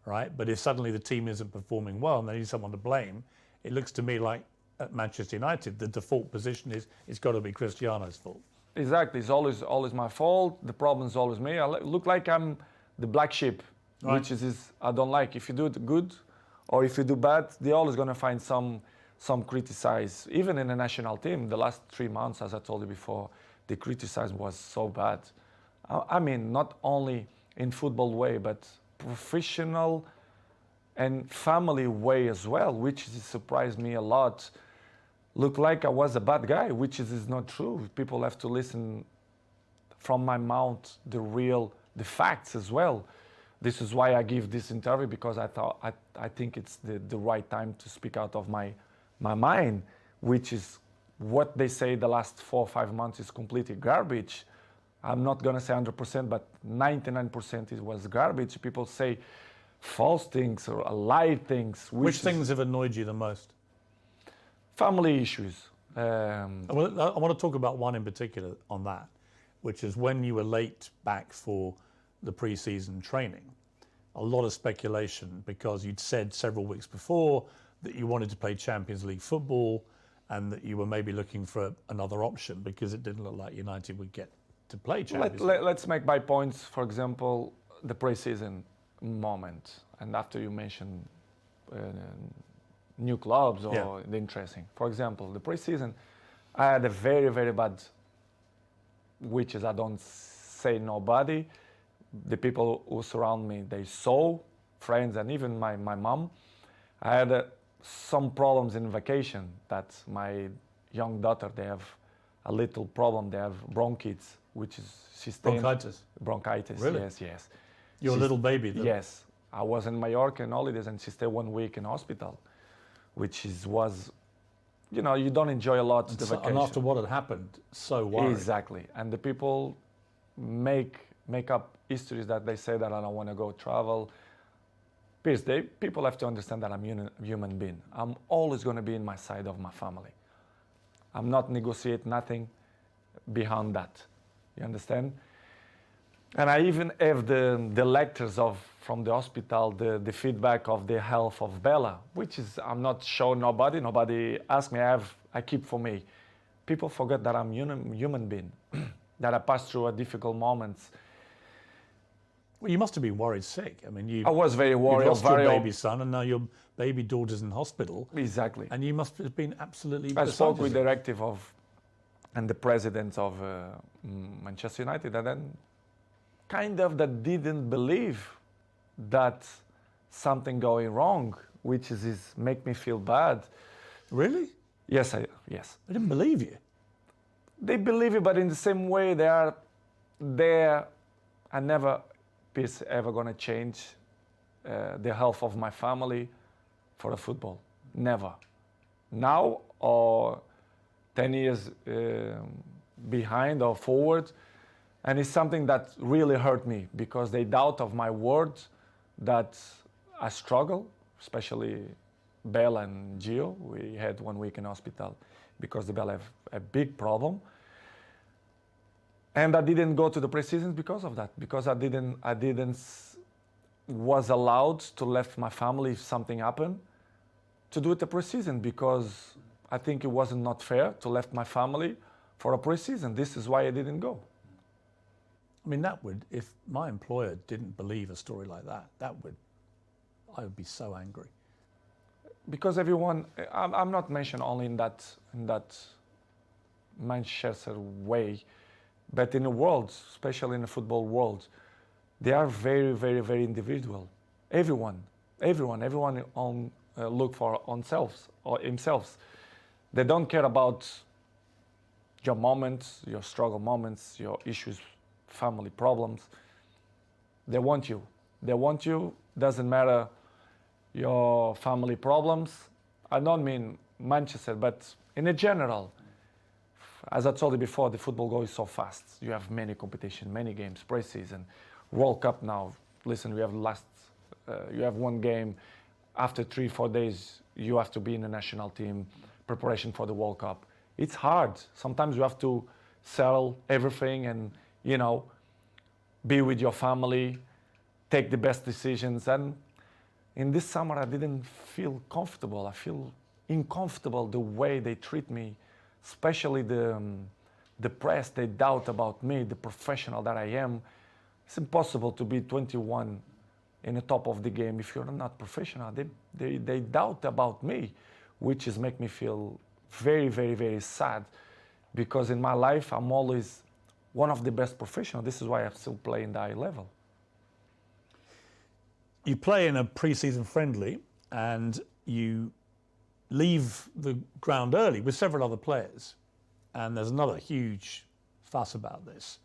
right? But if suddenly the team isn't performing well and they need someone to blame, it looks to me like at Manchester United, the default position is it's got to be Cristiano's fault. Exactly, it's always my fault. The problem is always me. I look like I'm the black sheep, right, which is I don't like. If you do it good or if you do bad, they're always going to find some criticize. Even in the national team, the last 3 months, as I told you before, the criticism was so bad. I mean, not only in football way, but professional and family way as well, which surprised me a lot. Look like I was a bad guy, which is not true. People have to listen from my mouth the facts as well. This is why I give this interview, because I think it's the right time to speak out of my mind, which is what they say the last 4 or 5 months is completely garbage. I'm not gonna say 100%, but 99% it was garbage. People say false things or lie things. Which things have annoyed you the most? Family issues. I want to talk about one in particular on that, which is when you were late back for the pre-season training. A lot of speculation because you'd said several weeks before that you wanted to play Champions League football and that you were maybe looking for another option because it didn't look like United would get to play Champions League. Let's make by points, for example, the pre-season moment. And after you mentioned new clubs or the interesting. For example, the pre-season, I had a very, very bad, which is I don't say nobody. The people who surround me, they saw, friends and even my mom. I had some problems in vacation that my young daughter, they have a little problem. They have bronchitis, which is she's bronchitis. Bronchitis, really? Yes. Your little baby, though. Yes. I was in Mallorca in holidays, and she stayed 1 week in hospital, was, you don't enjoy a lot the vacation. And after what had happened, so worried. Exactly. And the people make up histories that they say that I don't want to go travel. Please, people have to understand that I'm a human being. I'm always going to be in my side of my family. I'm not negotiate nothing beyond that. You understand? And I even have the letters from the hospital, the feedback of the health of Bella, which is, I'm not showing nobody. Nobody asked me. I keep for me. People forget that I'm human being, that I passed through a difficult moments. Well, you must have been worried sick. I mean, I was very worried. You lost your baby son, and now your baby daughter's in hospital. Exactly. And you must have been absolutely. I spoke with the directive and the president of Manchester United, and then kind of that didn't believe that something going wrong, which is make me feel bad. Really? Yes. I didn't believe you. They believe it, but in the same way, they are there. I never is ever going to change the health of my family for the football. Never. Now or 10 years behind or forward. And it's something that really hurt me because they doubt of my word that I struggle, especially Bella and Gio. We had 1 week in hospital because the Bella have a big problem. And I didn't go to the pre-seasons because of that, because I didn't was allowed to left my family if something happened to do it the pre-season, because I think it wasn't not fair to left my family for a pre-season. This is why I didn't go. I mean, if my employer didn't believe a story like that, I would be so angry. Because everyone, I'm not mentioned only in that Manchester way, but in the world, especially in the football world, they are very, very, very individual. Everyone on look for themselves or themselves. They don't care about your moments, your struggle moments, your issues, family problems. They want you. They want you. Doesn't matter your family problems. I don't mean Manchester, but in a general. As I told you before, the football goes so fast. You have many competition, many games, pre-season, World Cup now. Listen, we have you have one game. After 3-4 days, you have to be in the national team, preparation for the World Cup. It's hard. Sometimes you have to sell everything and, be with your family, take the best decisions. And in this summer, I didn't feel comfortable. I feel uncomfortable the way they treat me, especially the press. They doubt about me, the professional that I am. It's impossible to be 21 in the top of the game if you're not professional. They doubt about me, which is make me feel very, very, very sad, because in my life I'm always one of the best professionals. This is why I still play in the high level. You play in a pre-season friendly and you leave the ground early with several other players, and there's another huge fuss about this.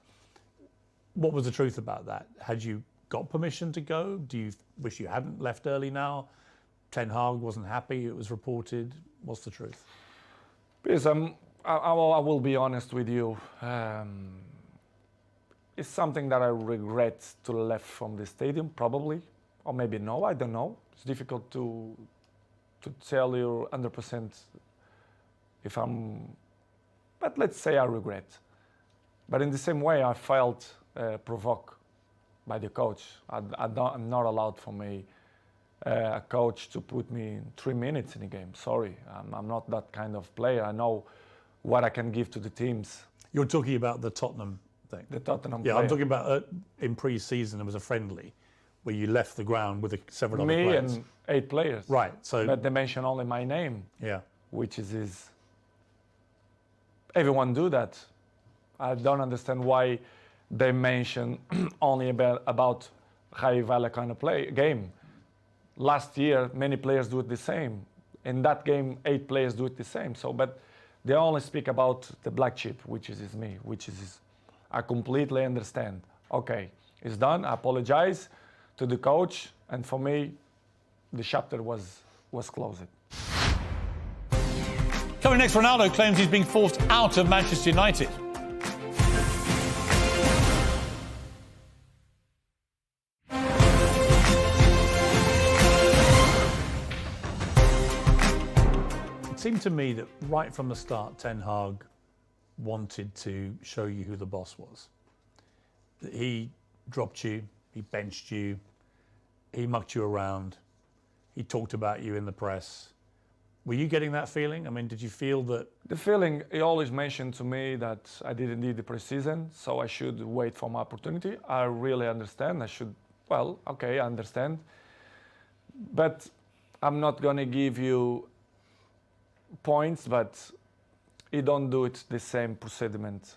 What was the truth about that? Had you got permission to go? Do you wish you hadn't left early now? Ten Hag wasn't happy, it was reported. What's the truth? Yes, I will be honest with you. It's something that I regret to left from the stadium, probably, or maybe no, I don't know. It's difficult to tell you 100% if but let's say I regret. But in the same way, I felt provoked by the coach. I'm not allowed for me, a coach, to put me in 3 minutes in a game. Sorry, I'm not that kind of player. I know what I can give to the teams. You're talking about the Tottenham thing? The Tottenham player. player. I'm talking about in pre-season, there was a friendly where you left the ground with several other players. Me and 8 players. Right. So, but they mention only my name. Yeah. Which is everyone do that. I don't understand why they mention only about high value kind of game. Last year, many players do it the same. In that game, 8 players do it the same. So, but they only speak about the black sheep, which is me, I completely understand. Okay, it's done. I apologize to the coach. And for me, the chapter was closed. Coming next, Ronaldo claims he's being forced out of Manchester United. It seemed to me that right from the start, Ten Hag wanted to show you who the boss was. That he dropped you, he benched you, he mucked you around, he talked about you in the press. Were you getting that feeling? I mean, did you feel that? The feeling, he always mentioned to me that I didn't need the preseason, so I should wait for my opportunity. I really understand. I understand. But I'm not going to give you points, but he don't do it the same procediment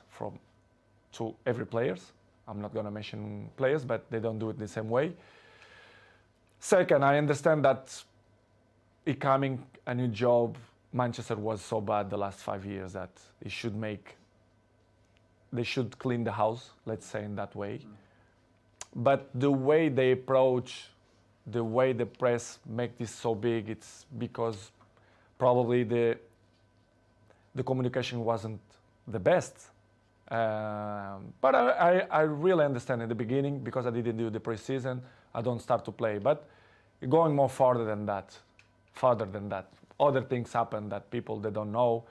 to every players. I'm not going to mention players, but they don't do it the same way. Second, I understand that becoming a new job, Manchester was so bad the last 5 years that they should clean the house, let's say in that way. But the way they approach, the way the press make this so big, it's because probably the communication wasn't the best. But I really understand in the beginning, because I didn't do the preseason, I don't start to play. But going more further than that, other things happen that they don't know.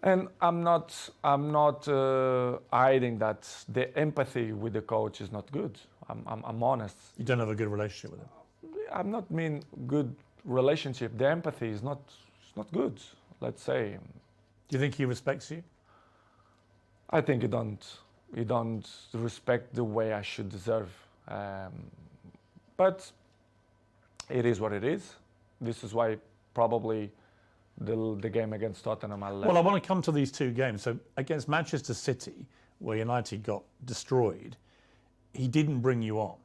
And I'm not hiding that the empathy with the coach is not good. I'm honest. You don't have a good relationship with him? I'm not mean good relationship. The empathy is not good, let's say. Do you think he respects you? I think he don't respect the way I should deserve. But it is what it is. This is why probably the game against Tottenham I left. Well, I want to come to these two games. So against Manchester City, where United got destroyed, he didn't bring you on.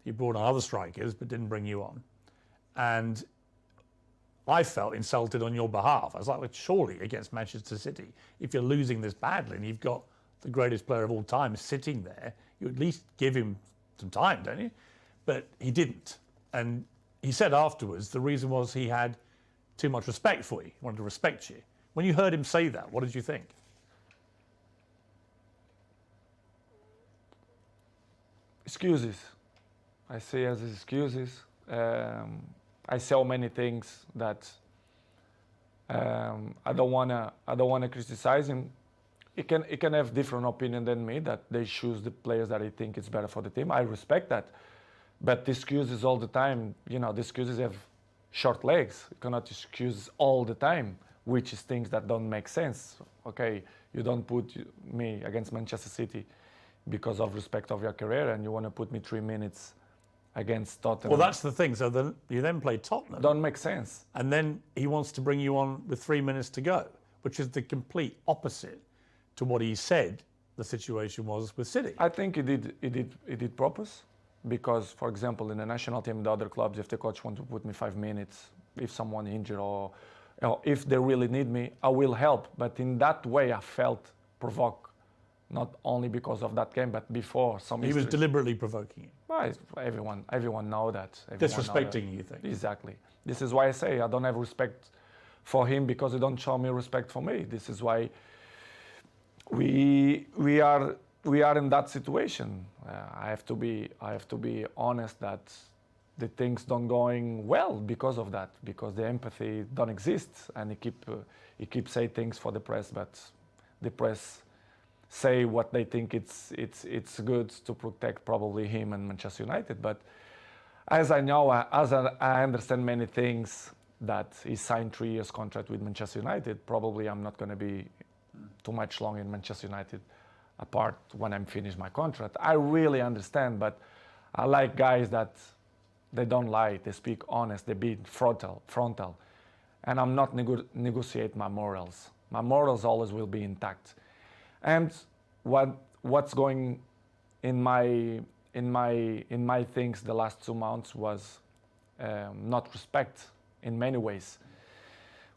He brought on other strikers, but didn't bring you on. And I felt insulted on your behalf. I was like, well, surely against Manchester City, if you're losing this badly and you've got the greatest player of all time sitting there, you at least give him some time, don't you? But he didn't. And he said afterwards the reason was he had too much respect for you. He wanted to respect you. When you heard him say that, what did you think? Excuses. I see as excuses. I say many things that I don't wanna criticize him. He can have different opinion than me, that they choose the players that they think is better for the team. I respect that. But the excuses all the time, the excuses have short legs. You cannot excuse all the time, which is things that don't make sense. Okay, you don't put me against Manchester City because of respect of your career, and you want to put me 3 minutes against Tottenham. Well, that's the thing. So then you then play Tottenham. Don't make sense. And then he wants to bring you on with 3 minutes to go, which is the complete opposite to what he said the situation was with City. I think he did purpose. Because, for example, in the national team, the other clubs, if the coach wants to put me 5 minutes, if someone injured or if they really need me, I will help. But in that way, I felt provoked, not only because of that game, but before some. He was deliberately provoking you. Well, everyone know that. Disrespecting you, you think? Exactly. This is why I say I don't have respect for him, because he don't show me respect for me. This is why we are in that situation. I have to be honest that the things don't going well because of that, because the empathy don't exist, and he keep say things for the press, but the press say what they think it's good to protect probably him and Manchester United. But as I know, I understand many things, that he signed 3 years contract with Manchester United. Probably I'm not going to be too much long in Manchester United, apart when I'm finished my contract. I really understand, but I like guys that they don't lie, they speak honest, they be frontal, and I'm not negotiate my morals. My morals always will be intact. And what's going in my things the last 2 months was not respect in many ways,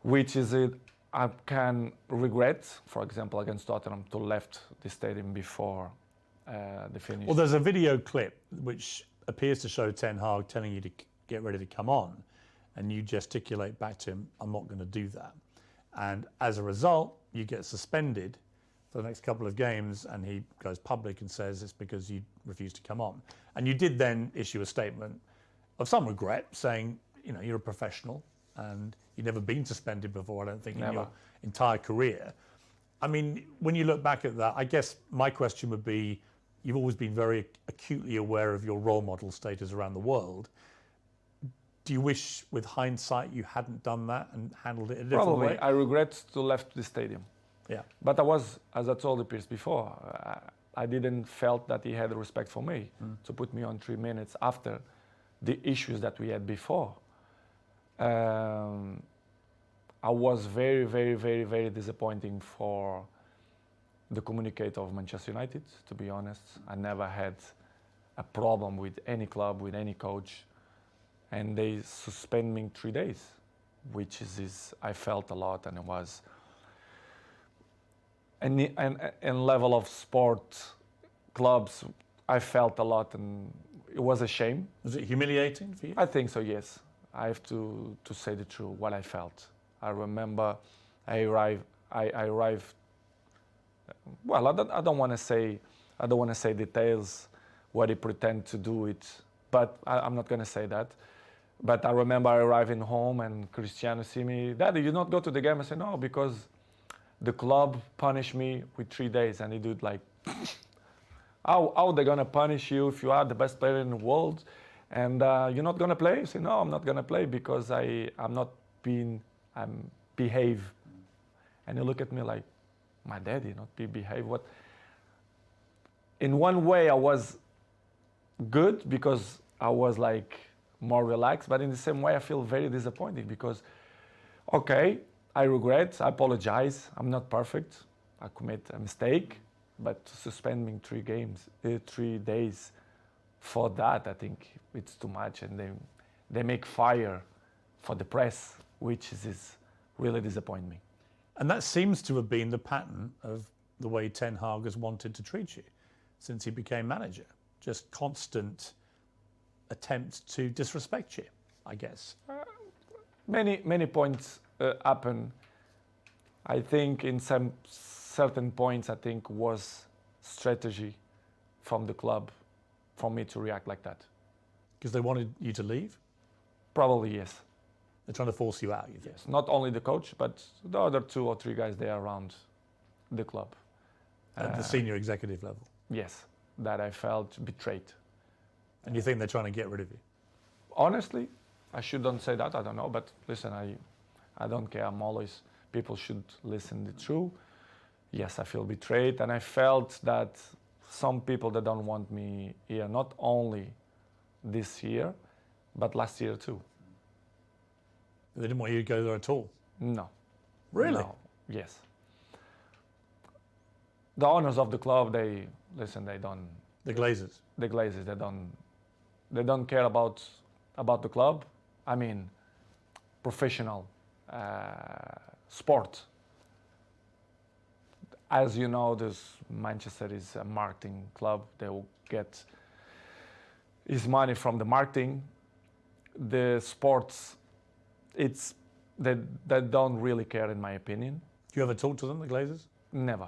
which is it. I can regret, for example, against Tottenham, to left the stadium before the finish. Well, there's a video clip which appears to show Ten Hag telling you to get ready to come on, and you gesticulate back to him, I'm not going to do that. And as a result, you get suspended for the next couple of games, and he goes public and says it's because you refused to come on. And you did then issue a statement of some regret, saying, you're a professional and you've never been suspended before, I don't think, in your entire career. I mean, when you look back at that, I guess my question would be, you've always been very acutely aware of your role model status around the world. Do you wish, with hindsight, you hadn't done that and handled it a different way? Probably. I regret to left the stadium. Yeah. But I was, as I told the Pierce before, I didn't felt that he had respect for me to put me on 3 minutes after the issues that we had before. I was very, very, very, very disappointing for the communicator of Manchester United, to be honest. I never had a problem with any club, with any coach. And they suspend me 3 days, which is I felt a lot, and it was and level of sport clubs, I felt a lot, and it was a shame. Was it humiliating for you? I think so, yes. I have to say the truth, what I felt. I remember I arrived. Well, I don't want to say details what he pretend to do it, but I'm not going to say that. But I remember arriving home and Cristiano see me, Daddy, you not go to the game? I said, no, because the club punished me with 3 days. And he did like, how they going to punish you if you are the best player in the world and you're not going to play? I said, no, I'm not going to play because I'm behave. And he look at me like, my daddy, not behave. What? In one way, I was good because I was like more relaxed, but in the same way, I feel very disappointed because, okay, I regret, I apologize, I'm not perfect, I commit a mistake, but to suspend me 3 days for that, I think it's too much, and they make fire for the press, which is really disappoint me. And that seems to have been the pattern of the way Ten Hag has wanted to treat you since he became manager. Just constant attempts to disrespect you, I guess. Many points happen. I think in some certain points, I think was strategy from the club for me to react like that. Because they wanted you to leave? Probably, yes. They're trying to force you out, you think? Yes. Not only the coach, but the other 2 or 3 guys there around the club. At the senior executive level? Yes, that I felt betrayed. And you think they're trying to get rid of you? Honestly, I shouldn't say that, I don't know, but listen, I don't care, people should listen the truth. Yes, I feel betrayed, and I felt that some people that don't want me here, not only this year, but last year too. They didn't want you to go there at all? No. Really? No. Yes. The owners of the club, they don't. The Glazers? The Glazers, they don't care about the club. I mean, professional sport. As you know, Manchester is a marketing club. They will get his money from the marketing. The sports, they don't really care, in my opinion. Do you ever talk to them, the Glazers? Never.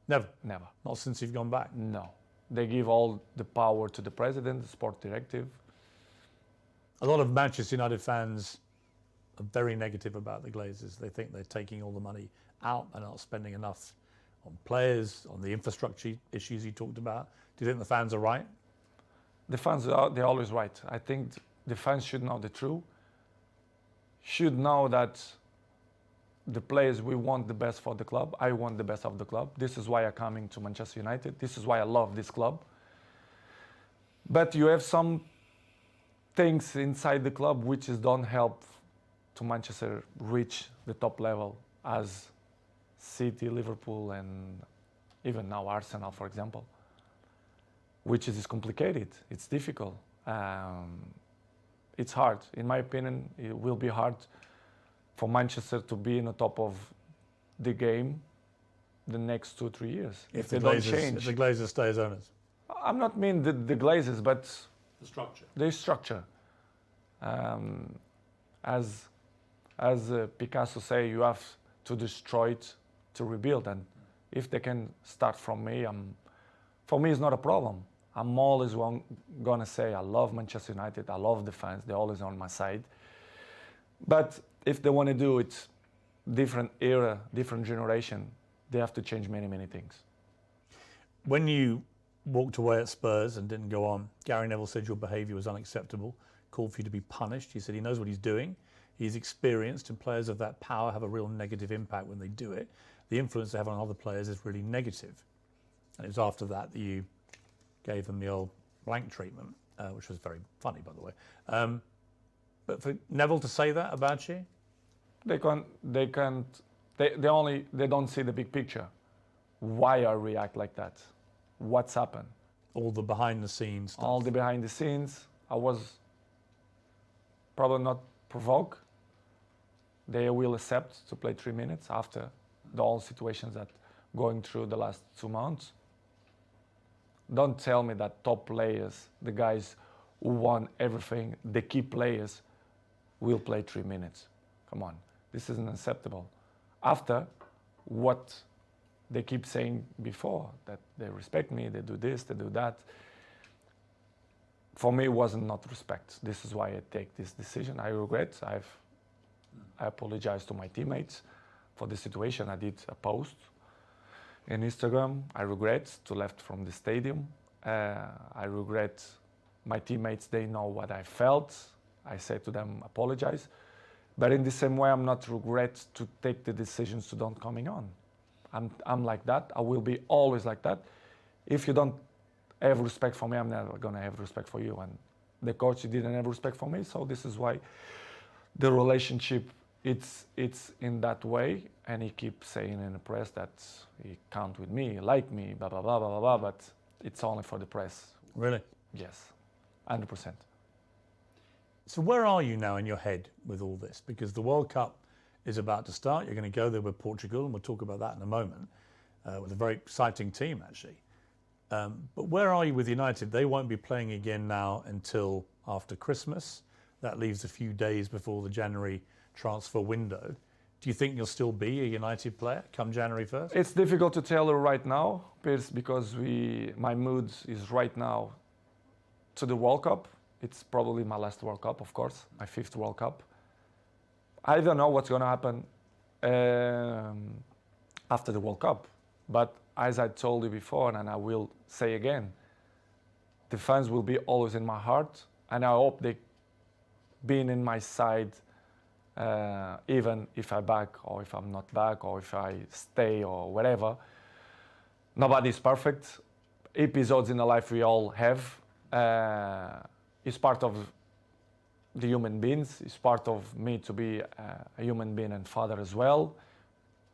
Never? Never. Not since you've gone back? No. They give all the power to the president, the sport directive. A lot of Manchester United fans are very negative about the Glazers. They think they're taking all the money out and not spending enough on players, on the infrastructure issues you talked about. Do you think the fans are right? The fans, they're always right. I think the fans should know the truth, should know that the players, we want the best for the club. I want the best of the club. This is why I'm coming to Manchester United. This is why I love this club. But you have some things inside the club which don't help to Manchester reach the top level as City, Liverpool, and even now Arsenal, for example, which is complicated. It's difficult. It's hard. In my opinion, it will be hard for Manchester to be in the top of the game the next 2 or 3 years if they don't change. If the Glazers stay as owners. I'm not mean the Glazers, but The structure. The structure. As Picasso say, you have to destroy it to rebuild. And if they can start from me, for me it's not a problem. I'm always gonna say I love Manchester United, I love the fans, they're always on my side. But if they want to do it different era, different generation, they have to change many, many things. When you walked away at Spurs and didn't go on, Gary Neville said your behaviour was unacceptable, called for you to be punished. He said he knows what he's doing. He's experienced, and players of that power have a real negative impact when they do it. The influence they have on other players is really negative. And it was after that that you gave them the old blank treatment, which was very funny, by the way. But for Neville to say that about you? They don't see the big picture. Why I react like that? What's happened? All the behind the scenes stuff. All the behind the scenes. I was probably not provoked. They will accept to play 3 minutes after the whole situations that going through the last 2 months. Don't tell me that top players, the guys who won everything, the key players, will play 3 minutes. Come on, this isn't acceptable. After what they keep saying before, that they respect me, they do this, they do that. For me, it wasn't not respect. This is why I take this decision. I regret. I apologize to my teammates for the situation. I did a post in Instagram. I regret to left from the stadium. I regret my teammates. They know what I felt. I said to them, apologize. But in the same way, I'm not regret to take the decisions to don't coming on. I'm like that. I will be always like that. If you don't have respect for me, I'm never gonna have respect for you. And the coach didn't have respect for me, so this is why the relationship it's in that way. And he keeps saying in the press that he can't with me, like me, blah blah blah blah blah. But it's only for the press. Really? Yes, 100%. So where are you now in your head with all this? Because the World Cup is about to start. You're going to go there with Portugal, and we'll talk about that in a moment, with a very exciting team, actually. But where are you with United? They won't be playing again now until after Christmas. That leaves a few days before the January transfer window. Do you think you'll still be a United player come January 1st? It's difficult to tell right now, Piers, because my mood is right now to the World Cup. It's probably my last World Cup, of course, my 5th World Cup. I don't know what's going to happen after the World Cup. But as I told you before, and I will say again, the fans will be always in my heart. And I hope they being in my side, even if I'm back or if I'm not back or if I stay or whatever. Nobody's perfect. Episodes in the life we all have. It's part of the human beings. It's part of me to be a human being and father as well.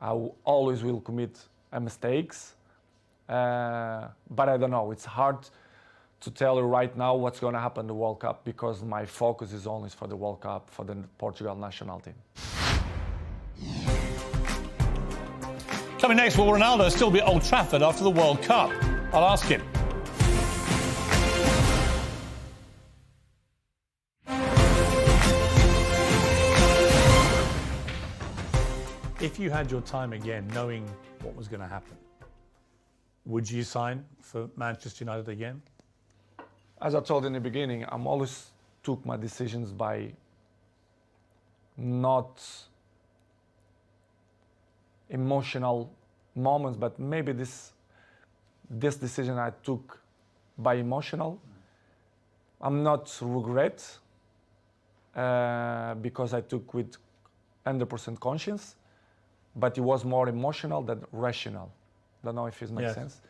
I always will commit mistakes, but I don't know. It's hard to tell you right now what's going to happen in the World Cup because my focus is only for the World Cup, for the Portugal national team. Coming next, will Ronaldo still be at Old Trafford after the World Cup? I'll ask him. If you had your time again, knowing what was going to happen, would you sign for Manchester United again? As I told in the beginning, I'm always took my decisions by not emotional moments, but maybe this decision I took by emotional. I'm not regret because I took with 100% conscience. But it was more emotional than rational. Don't know if it makes sense.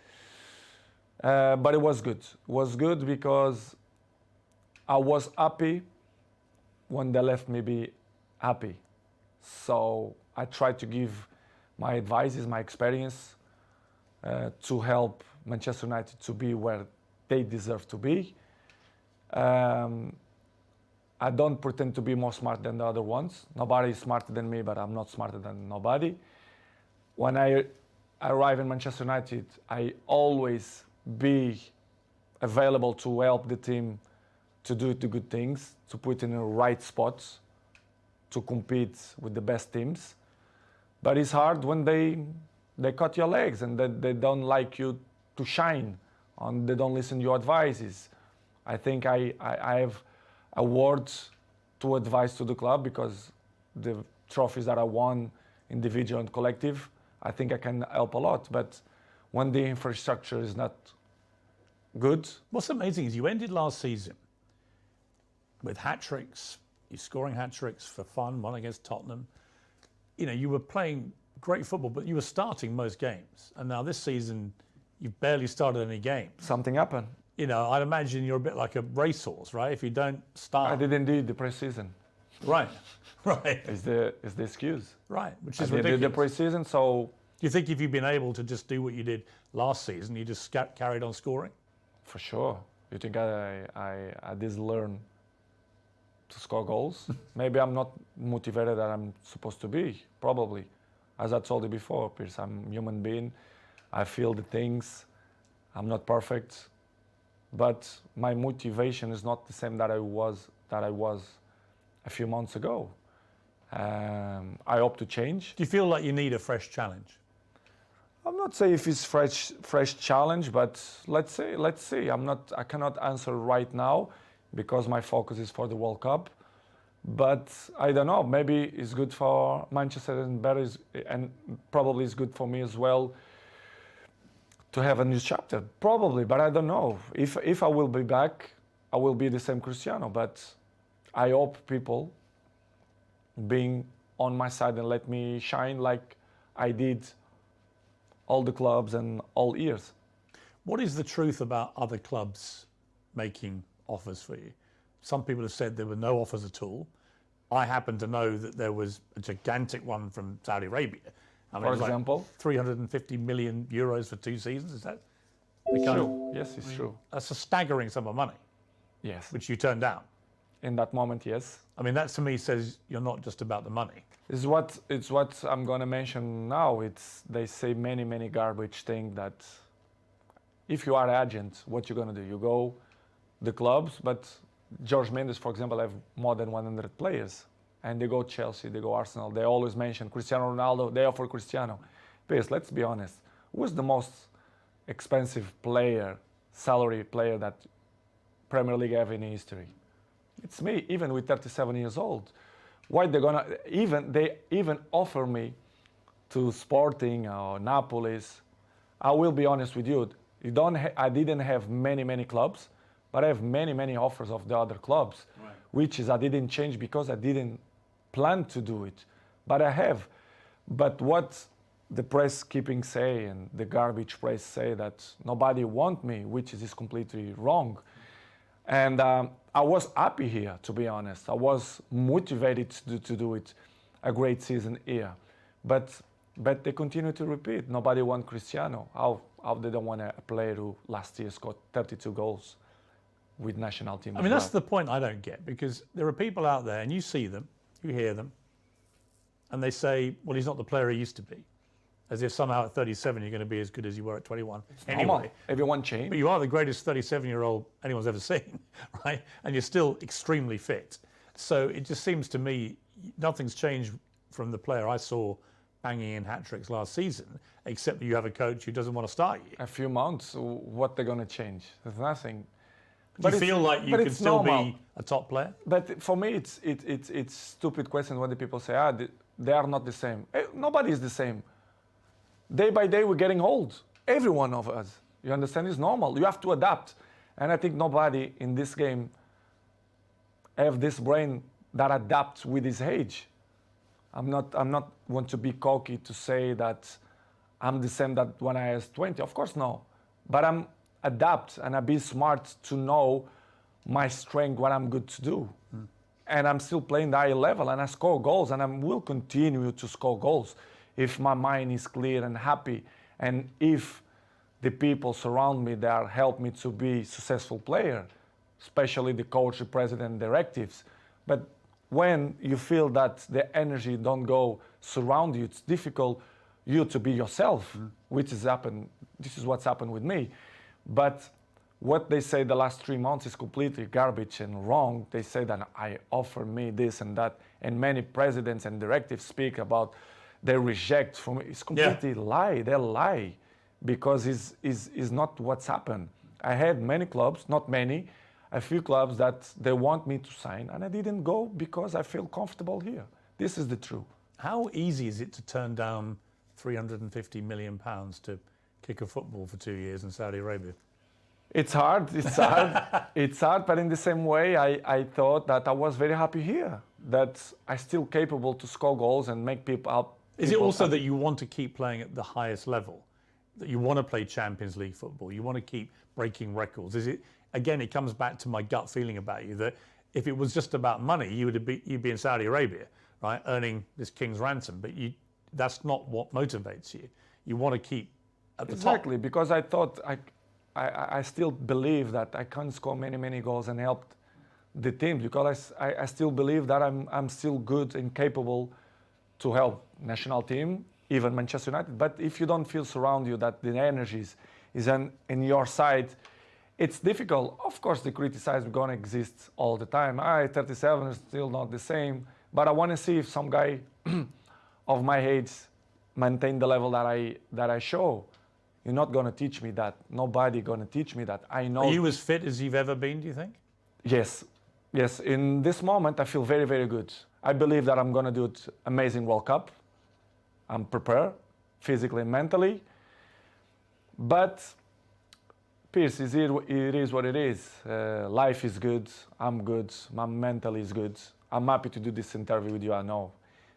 But it was good. It was good because I was happy when they left me be happy. So I tried to give my advices, my experience to help Manchester United to be where they deserve to be. I don't pretend to be more smart than the other ones. Nobody is smarter than me, but I'm not smarter than nobody. When I arrive in Manchester United, I always be available to help the team to do the good things, to put in the right spots, to compete with the best teams. But it's hard when they cut your legs and they don't like you to shine, and they don't listen to your advices. I think I have a word to advise to the club, because the trophies that I won, individual and collective, I think I can help a lot. But when the infrastructure is not good. What's amazing is you ended last season with hat-tricks, you're scoring hat-tricks for fun, one against Tottenham. You know, you were playing great football, but you were starting most games. And now this season, you've barely started any games. Something happened. You know, I'd imagine you're a bit like a racehorse, right? If you don't start. I didn't do the pre-season. Right, right. Is the excuse. Right, which is I ridiculous. did the pre-season, so. Do you think if you'd been able to just do what you did last season, you just carried on scoring? For sure. You think I did learn to score goals? Maybe I'm not motivated that I'm supposed to be, probably. As I told you before, Piers, I'm a human being. I feel the things. I'm not perfect. But my motivation is not the same that I was a few months ago. I hope to change. Do you feel like you need a fresh challenge? I'm not saying if it's fresh challenge, but let's see. I cannot answer right now because my focus is for the World Cup. But I don't know. Maybe it's good for Manchester and probably it's good for me as well to have a new chapter. Probably, but I don't know. If I will be back, I will be the same Cristiano. But I hope people being on my side and let me shine like I did all the clubs and all years. What is the truth about other clubs making offers for you? Some people have said there were no offers at all. I happen to know that there was a gigantic one from Saudi Arabia. I mean, for example? Like 350 million euros for 2 seasons, is that? True. Yes, it's true. That's a staggering sum of money. Yes. Which you turned down. In that moment, yes. I mean, that to me says you're not just about the money. It's what I'm going to mention now. They say many garbage things that if you are agent, what you're going to do? You go the clubs, but George Mendes, for example, have more than 100 players. And they go Chelsea, they go Arsenal. They always mention Cristiano Ronaldo. They offer Cristiano. Please, let's be honest. Who's the most expensive player, salary player that Premier League have in history? It's me, even with 37 years old. Why they even offer me to Sporting or Napolis? I will be honest with you. I didn't have many clubs, but I have many offers of the other clubs, right. Which is I didn't change because I didn't plan to do it, but I have. But what the press keeping say and the garbage press say that nobody want me, which is completely wrong. And I was happy here, to be honest. I was motivated to do it, a great season here. But they continue to repeat. Nobody want Cristiano. How they don't want a player who last year scored 32 goals with national team. I mean, that's the point I don't get, because there are people out there, and you see them, you hear them, and they say, well, he's not the player he used to be. As if somehow at 37 you're going to be as good as you were at 21. Anyway, everyone changed. But you are the greatest 37-year-old anyone's ever seen, right? And you're still extremely fit. So it just seems to me nothing's changed from the player I saw banging in hat-tricks last season, except that you have a coach who doesn't want to start you. A few months, what they're going to change? There's nothing. Do you feel like you can still be a top player? But for me, it's stupid question when the people say, they are not the same. Nobody is the same. Day by day, we're getting old. Every one of us. You understand? It's normal. You have to adapt. And I think nobody in this game have this brain that adapts with his age. I'm not want to be cocky to say that I'm the same that when I was 20. Of course, no. But I'm adapt and I be smart to know my strength, what I'm good to do. And I'm still playing the high level and I score goals and I will continue to score goals if my mind is clear and happy, and if the people surround me that help me to be a successful player, especially the coach, the president, directives. But when you feel that the energy don't go surround you, it's difficult you to be yourself, which has happened. This is what's happened with me. But what they say the last 3 months is completely garbage and wrong. They say that I offer me this and that, and many presidents and directives speak about they reject from it. It's completely lie. They lie because is not what's happened. I had many clubs, not many, a few clubs that they want me to sign, and I didn't go because I feel comfortable here. This is the truth. How easy is it to turn down £350 million to kick a football for 2 years in Saudi Arabia? It's hard, it's hard, it's hard, but in the same way, I thought that I was very happy here, that I'm still capable to score goals and make people up. Is it also that you want to keep playing at the highest level? That you want to play Champions League football? You want to keep breaking records? Is it, again, it comes back to my gut feeling about you, that if it was just about money, you'd be in Saudi Arabia, right, earning this king's ransom, but that's not what motivates you. You want to keep at the top. Exactly, because I thought I still believe that I can score many goals and help the team, because I still believe that I'm still good and capable to help national team, even Manchester United. But if you don't feel surround you that the energies is in your side, it's difficult. Of course, the criticism is going to exist all the time. 37 is still not the same, but I want to see if some guy of my age maintain the level that I show. You're not going to teach me that. Nobody going to teach me that. I know. Are you as fit as you've ever been, do you think? Yes. Yes. In this moment, I feel very good. I believe that I'm going to do it amazing World Cup. I'm prepared physically and mentally. But, Piers, it is what it is. Life is good. I'm good. My mental is good. I'm happy to do this interview with you. I know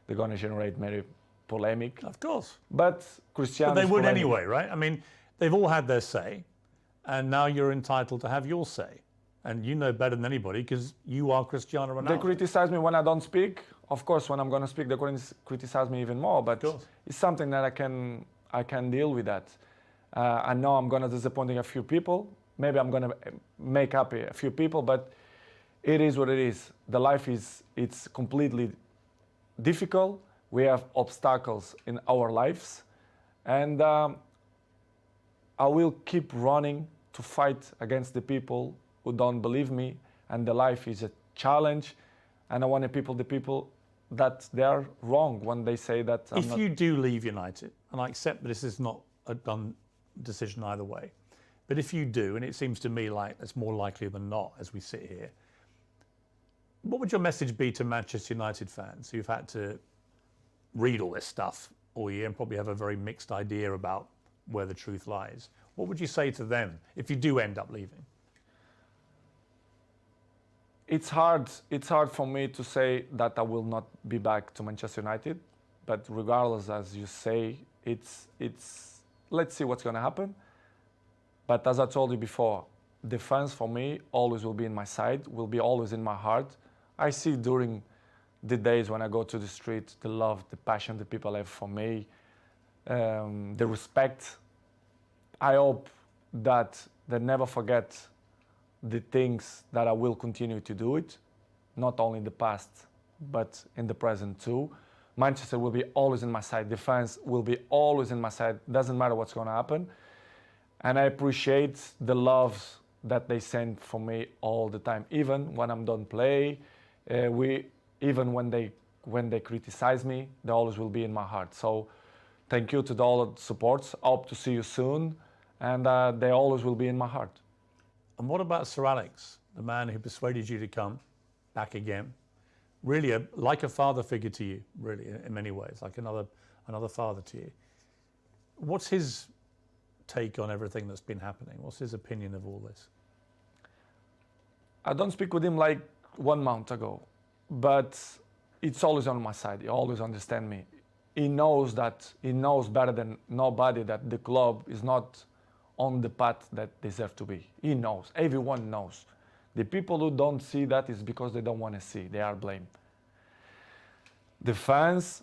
they're going to generate many polemic. Of course. But Cristiano. But they would polemic. anyway, right? I mean, they've all had their say, and now you're entitled to have your say. And you know better than anybody because you are Cristiano Ronaldo. They criticize me when I don't speak. Of course, when I'm going to speak, they're going to criticize me even more. But it's something that I can deal with that. I know I'm going to disappoint a few people. Maybe I'm going to make happy a few people, but it is what it is. The life it's completely difficult. We have obstacles in our lives, and I will keep running to fight against the people who don't believe me, and the life is a challenge, and I want the people that they are wrong when they say that if you do leave United, and I accept that this is not a done decision either way, but if you do, and it seems to me like it's more likely than not as we sit here, what would your message be to Manchester United fans who've had to read all this stuff all year and probably have a very mixed idea about where the truth lies? What would you say to them if you do end up leaving? It's hard for me to say that I will not be back to Manchester United, but regardless, as you say, it's let's see what's going to happen. But as I told you before, the fans for me always will be in my side, will be always in my heart. I see during the days when I go to the street, the love, the passion the people have for me, the respect. I hope that they never forget the things that I will continue to do it, not only in the past, but in the present too. Manchester will be always in my side. The fans will be always in my side. Doesn't matter what's going to happen. And I appreciate the love that they send for me all the time, even when I'm done play. Even when they criticize me, they always will be in my heart. So thank you to all the supports. I hope to see you soon. And they always will be in my heart. And what about Sir Alex, the man who persuaded you to come back again? Really, like a father figure to you, really, in many ways, like another father to you. What's his take on everything that's been happening? What's his opinion of all this? I don't speak with him like 1 month ago, but it's always on my side. He always understands me. He knows better than nobody that the club is not on the path that they deserve to be. He knows. Everyone knows. The people who don't see that is because they don't want to see. They are blamed. The fans,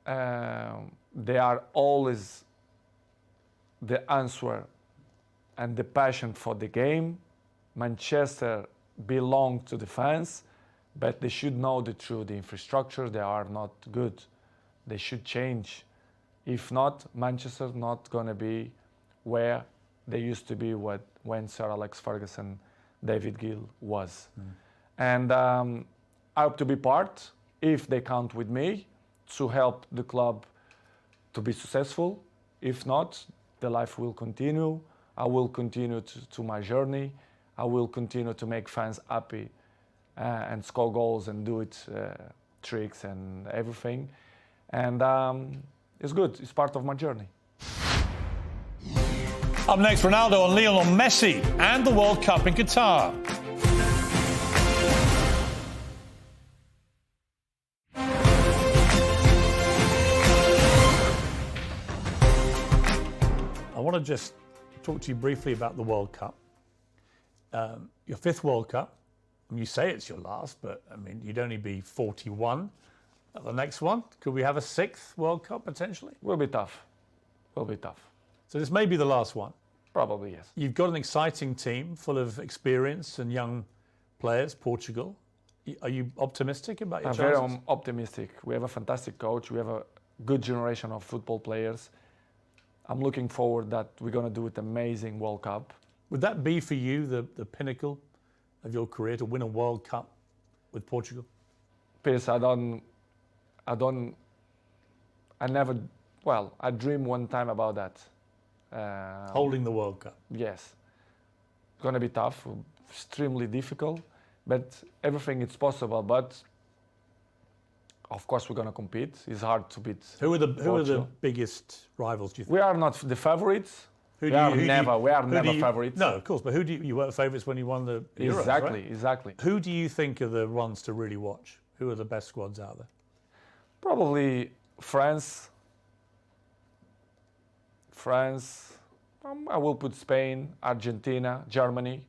they are always the answer and the passion for the game. Manchester belongs to the fans, but they should know the truth. The infrastructure, they are not good. They should change. If not, Manchester is not going to be where they used to be when Sir Alex Ferguson, David Gill was. And I hope to be part, if they count with me, to help the club to be successful. If not, the life will continue. I will continue to my journey. I will continue to make fans happy and score goals and do it tricks and everything. And it's good. It's part of my journey. Up next, Ronaldo and Lionel Messi and the World Cup in Qatar. I want to just talk to you briefly about the World Cup. Your fifth World Cup. I mean, you say it's your last, but I mean, you'd only be 41 at the next one. Could we have a sixth World Cup potentially? Will be tough. Will be tough. So this may be the last one. Probably, yes. You've got an exciting team full of experience and young players, Portugal. Are you optimistic about your chances? I'm very optimistic. We have a fantastic coach. We have a good generation of football players. I'm looking forward that we're going to do an amazing World Cup. Would that be for you the pinnacle of your career, to win a World Cup with Portugal? Piers, I dreamed one time about that. Holding the World Cup. Yes. It's going to be tough, extremely difficult, but everything is possible. But of course, we're going to compete. It's hard to beat. Who are the biggest rivals, do you think? We are not the favorites. We are never favorites. No, of course, but you weren't favourites when you won the Euros, Exactly, right? exactly. Who do you think are the ones to really watch? Who are the best squads out there? Probably France. I will put Spain, Argentina, Germany.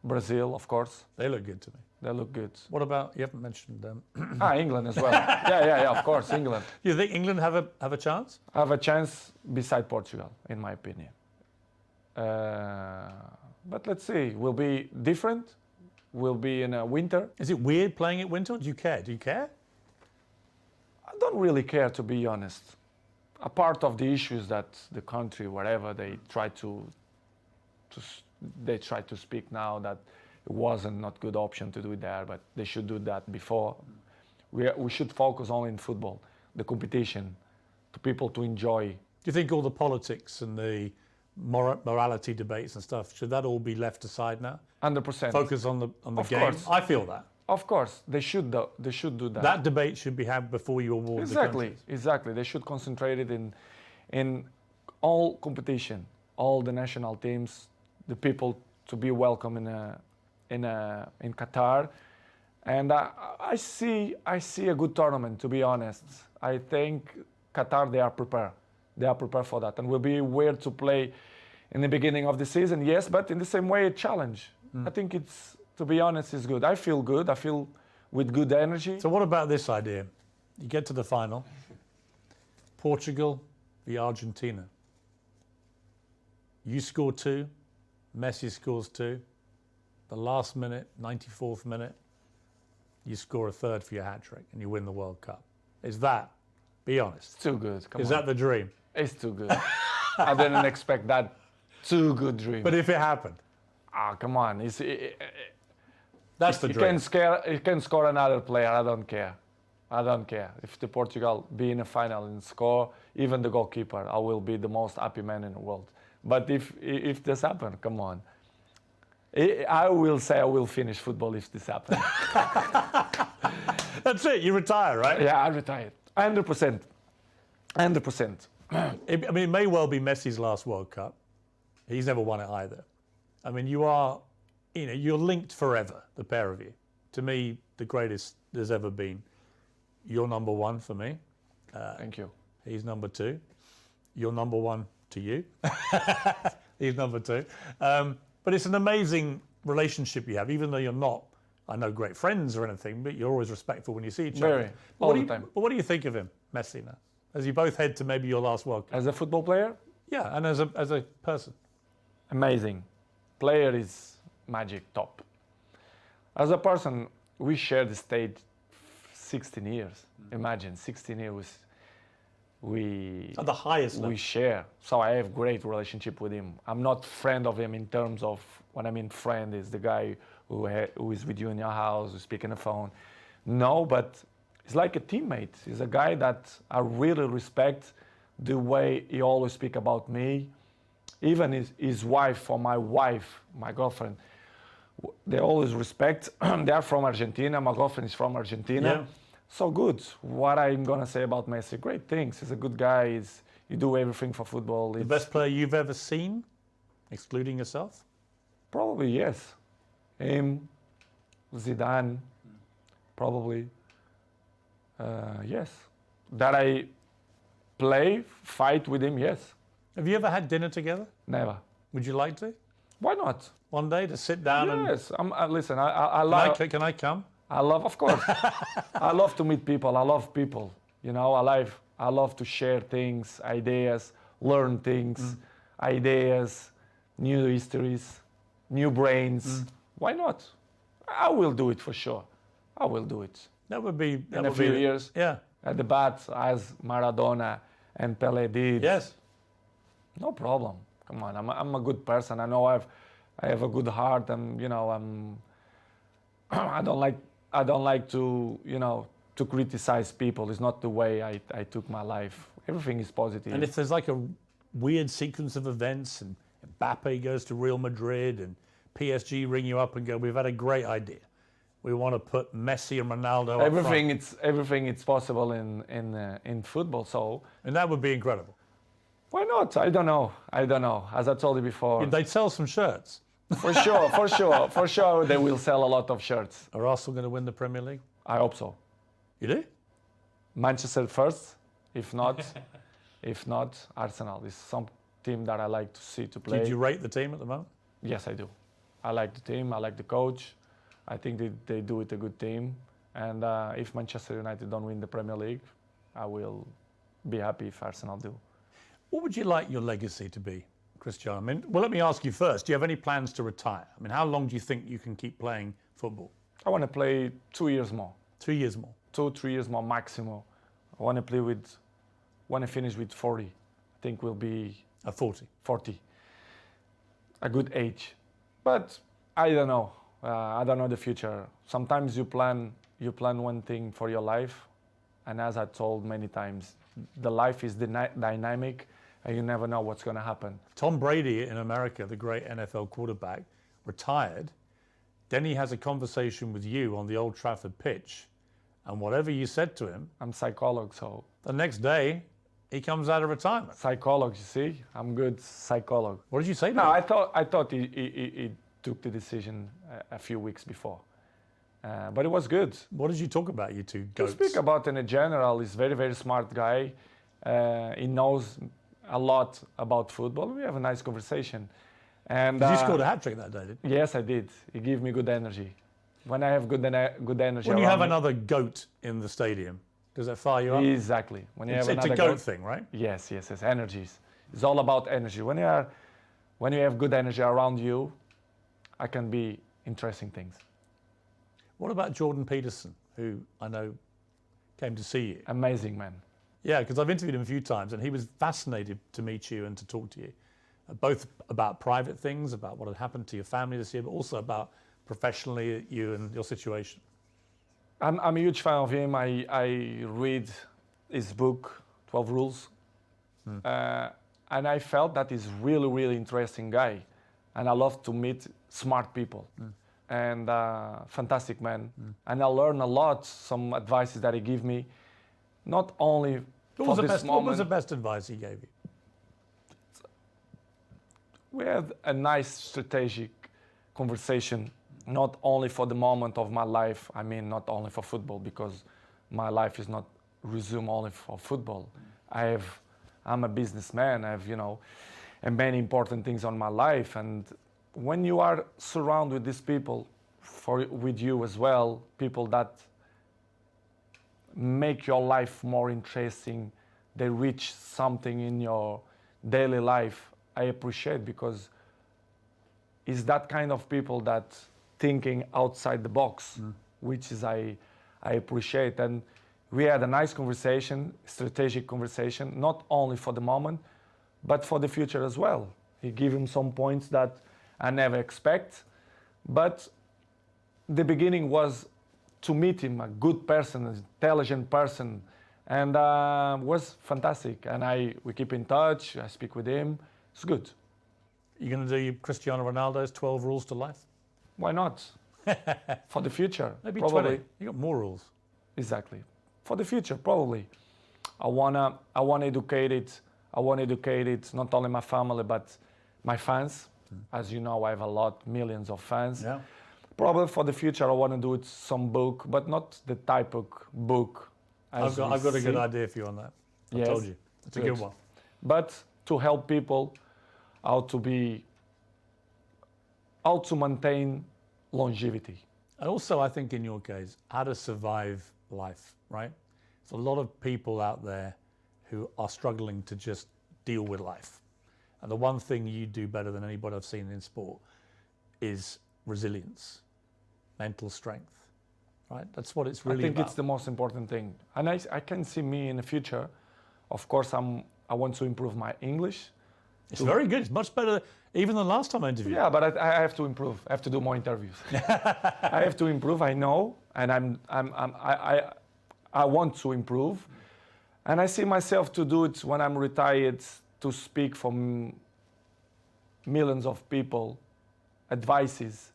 Brazil, of course. They look good to me. They look good. What about, you haven't mentioned England as well. yeah, of course, England. You think England have a chance? Have a chance beside Portugal, in my opinion. But let's see. Will be different. Will be in a winter. Is it weird playing at winter? Do you care? Do you care? I don't really care, to be honest. A part of the issues that the country, wherever they try to speak now that it wasn't not good option to do it there, but they should do that before. We should focus only in football, the competition, to people to enjoy. Do you think all the politics and the morality debates and stuff, should that all be left aside now? 100%. Focus on the Of game. course. I feel that. Of course, they should do that. That debate should be had before you award the countries. Exactly. They should concentrate it in all competition, all the national teams, the people to be welcome in Qatar, and I see a good tournament. To be honest, I think Qatar, they are prepared. They are prepared for that, and will be weird to play in the beginning of the season. Yes, but in the same way, a challenge. I think it's. To be honest, it's good. I feel good. I feel with good energy. So what about this idea? You get to the final, Portugal v Argentina. You score 2, Messi scores 2. The last minute, 94th minute, you score a third for your hat-trick and you win the World Cup. Is that, be honest? It's too good. Come Is on. that the dream? It's too good. I didn't expect that. Too good dream. But if it happened? Come on. That's the dream. It can score another player. I don't care. If the Portugal be in a final and score, even the goalkeeper, I will be the most happy man in the world. But if this happens, come on. I will say I will finish football if this happens. That's it. You retire, right? Yeah, I retired. 100%. 100%. I mean, it may well be Messi's last World Cup. He's never won it either. I mean, you're linked forever, the pair of you. To me, the greatest there's ever been. You're number one for me. Thank you. He's number 2. You're number 1 to you. He's number 2. But it's an amazing relationship you have, even though you're not, I know, great friends or anything, but you're always respectful when you see each other. All the time. But what do you think of him, Messi, now? As you both head to maybe your last World Cup. As a football player? Yeah, and as a person. Amazing. Player is magic, top. As a person, we shared the stage 16 years. Imagine, 16 years. we At the highest level. we share. So I have great relationship with him. I'm not friend of him in terms of, when I mean friend is the guy who is with you in your house, who speak on the phone. No, but he's like a teammate. He's a guy that I really respect the way he always speak about me. Even his wife or my wife, my girlfriend, they always respect. They are from Argentina. My girlfriend is from Argentina. Yeah. So good. What I'm gonna say about Messi? Great things. He's a good guy. You do everything for football. The best player you've ever seen, excluding yourself? Probably yes. Him, Zidane, probably. Yes. That I fight with him. Yes. Have you ever had dinner together? Never. Would you like to? Why not? One day to sit down Yes. Listen. I love. Can I come? I love, of course. I love to meet people. I love people. You know, I love to share things, ideas, learn things, ideas, new histories, new brains. Why not? I will do it for sure. I will do it. That would be In a few years, Yeah. at the bat, as Maradona and Pelé did. Yes. No problem. Come on, I'm a good person. I know I have a good heart. I don't like to, to criticize people. It's not the way I took my life. Everything is positive. And if there's like a weird sequence of events and Mbappe goes to Real Madrid and PSG ring you up and go, we've had a great idea. We want to put Messi and Ronaldo up front. Everything it's possible in football. So And that would be incredible. why not? I don't know. As I told you before, They'd sell some shirts. for sure, they will sell a lot of shirts. Are Arsenal going to win the Premier League? I hope so. You do? Manchester first, if not, Arsenal is some team that I like to see to play. Did you rate the team at the moment? Yes, I do. I like the team. I like the coach. I think they do it a good team. And if Manchester United don't win the Premier League, I will be happy if Arsenal do. What would you like your legacy to be, Cristiano? I mean, well, let me ask you first. Do you have any plans to retire? I mean, how long do you think you can keep playing football? I want to play 2 years more. 2 years more. 2-3 years more maximum. I want to finish with 40. I think will be At 40. 40. A good age. But I don't know. I don't know the future. Sometimes you plan one thing for your life, and as I told many times, the life is dynamic, and you never know what's going to happen. Tom Brady in America, the great NFL quarterback, retired. Then he has a conversation with you on the Old Trafford pitch, and whatever you said to him, I'm psychologist, so the next day he comes out of retirement. psychologist. You see, I'm good psychologist. What did you say to No, him? I thought he took the decision a few weeks before, but it was good. What did you talk about, you two To goats? speak about in a general, he's very, very smart guy. He knows a lot about football. We have a nice conversation. And You scored a hat-trick that day, didn't you? yes, I did. He gave me good energy. When I have good energy, When you have around me- another goat in the stadium, does that fire you up? exactly. When you It's have a another goat thing, right? Yes. Energies. It's all about energy. When you have good energy around you, I can be interesting things. What about Jordan Peterson, who I know came to see you? Amazing man. Yeah, because I've interviewed him a few times, and he was fascinated to meet you and to talk to you, both about private things, about what had happened to your family this year, but also about professionally you and your situation. I'm a huge fan of him. I read his book, 12 Rules, and I felt that he's really, really interesting guy. And I love to meet smart people. And fantastic man. And I learn a lot, some advices that he give me, not only What was, for the this best, what was moment. the best advice he gave you? We had a nice strategic conversation, not only for the moment of my life. I mean, not only for football, because my life is not resumed only for football. I'm a businessman. I have, and many important things on my life. And when you are surrounded with these people, with you as well, people that make your life more interesting, they reach something in your daily life, I appreciate, because it's that kind of people that thinking outside the box, which is I appreciate. And We had a nice conversation, strategic conversation, not only for the moment, but for the future as well. He gave him some points that I never expect, but the beginning was to meet him, a good person, an intelligent person, and was fantastic. And we keep in touch. I speak with him. It's good. You're going to do Cristiano Ronaldo's 12 rules to life? Why not? For the future, Maybe probably. 20. You got more rules. Exactly. For the future, probably. I wanna educate it. I want to educate it, not only my family, but my fans. As you know, I have millions of fans. Yeah. Probably for the future, I want to do it some book, but not the type of book. I've got a good idea for you on that. I told you. It's a good one. But to help people how to maintain longevity. And also, I think in your case, how to survive life, right? There's a lot of people out there who are struggling to just deal with life. And the one thing you do better than anybody I've seen in sport is resilience, mental strength, right? That's what it's really about. I think it's the most important thing. And I can see me in the future. Of course, I want to improve my English. It's very good. It's much better even than last time I interviewed. Yeah, but I have to improve. I have to do more interviews. I have to improve. I know, and I want to improve, and I see myself to do it when I'm retired, to speak for millions of people, advices,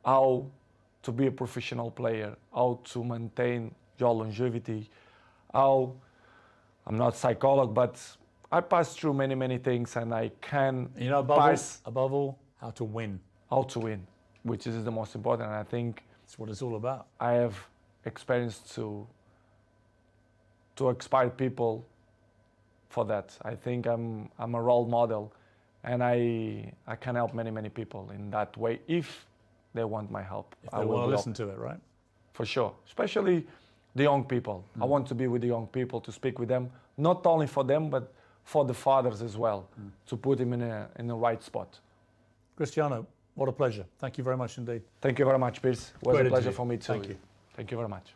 how to be a professional player, how to maintain your longevity, how I'm not a psychologist, but I passed through many things, and I can above all, how to win. How to win, which is the most important. And I think that's what it's all about. I have experience to inspire people for that. I think I'm a role model, and I can help many people in that way if they want my help. If they want to listen to it, right? For sure, especially the young people. I want to be with the young people, to speak with them, not only for them, but for the fathers as well, to put him in the right spot. Cristiano, what a pleasure. Thank you very much indeed. Thank you very much, Piers. It was a pleasure for me too. Thank you. Thank you very much.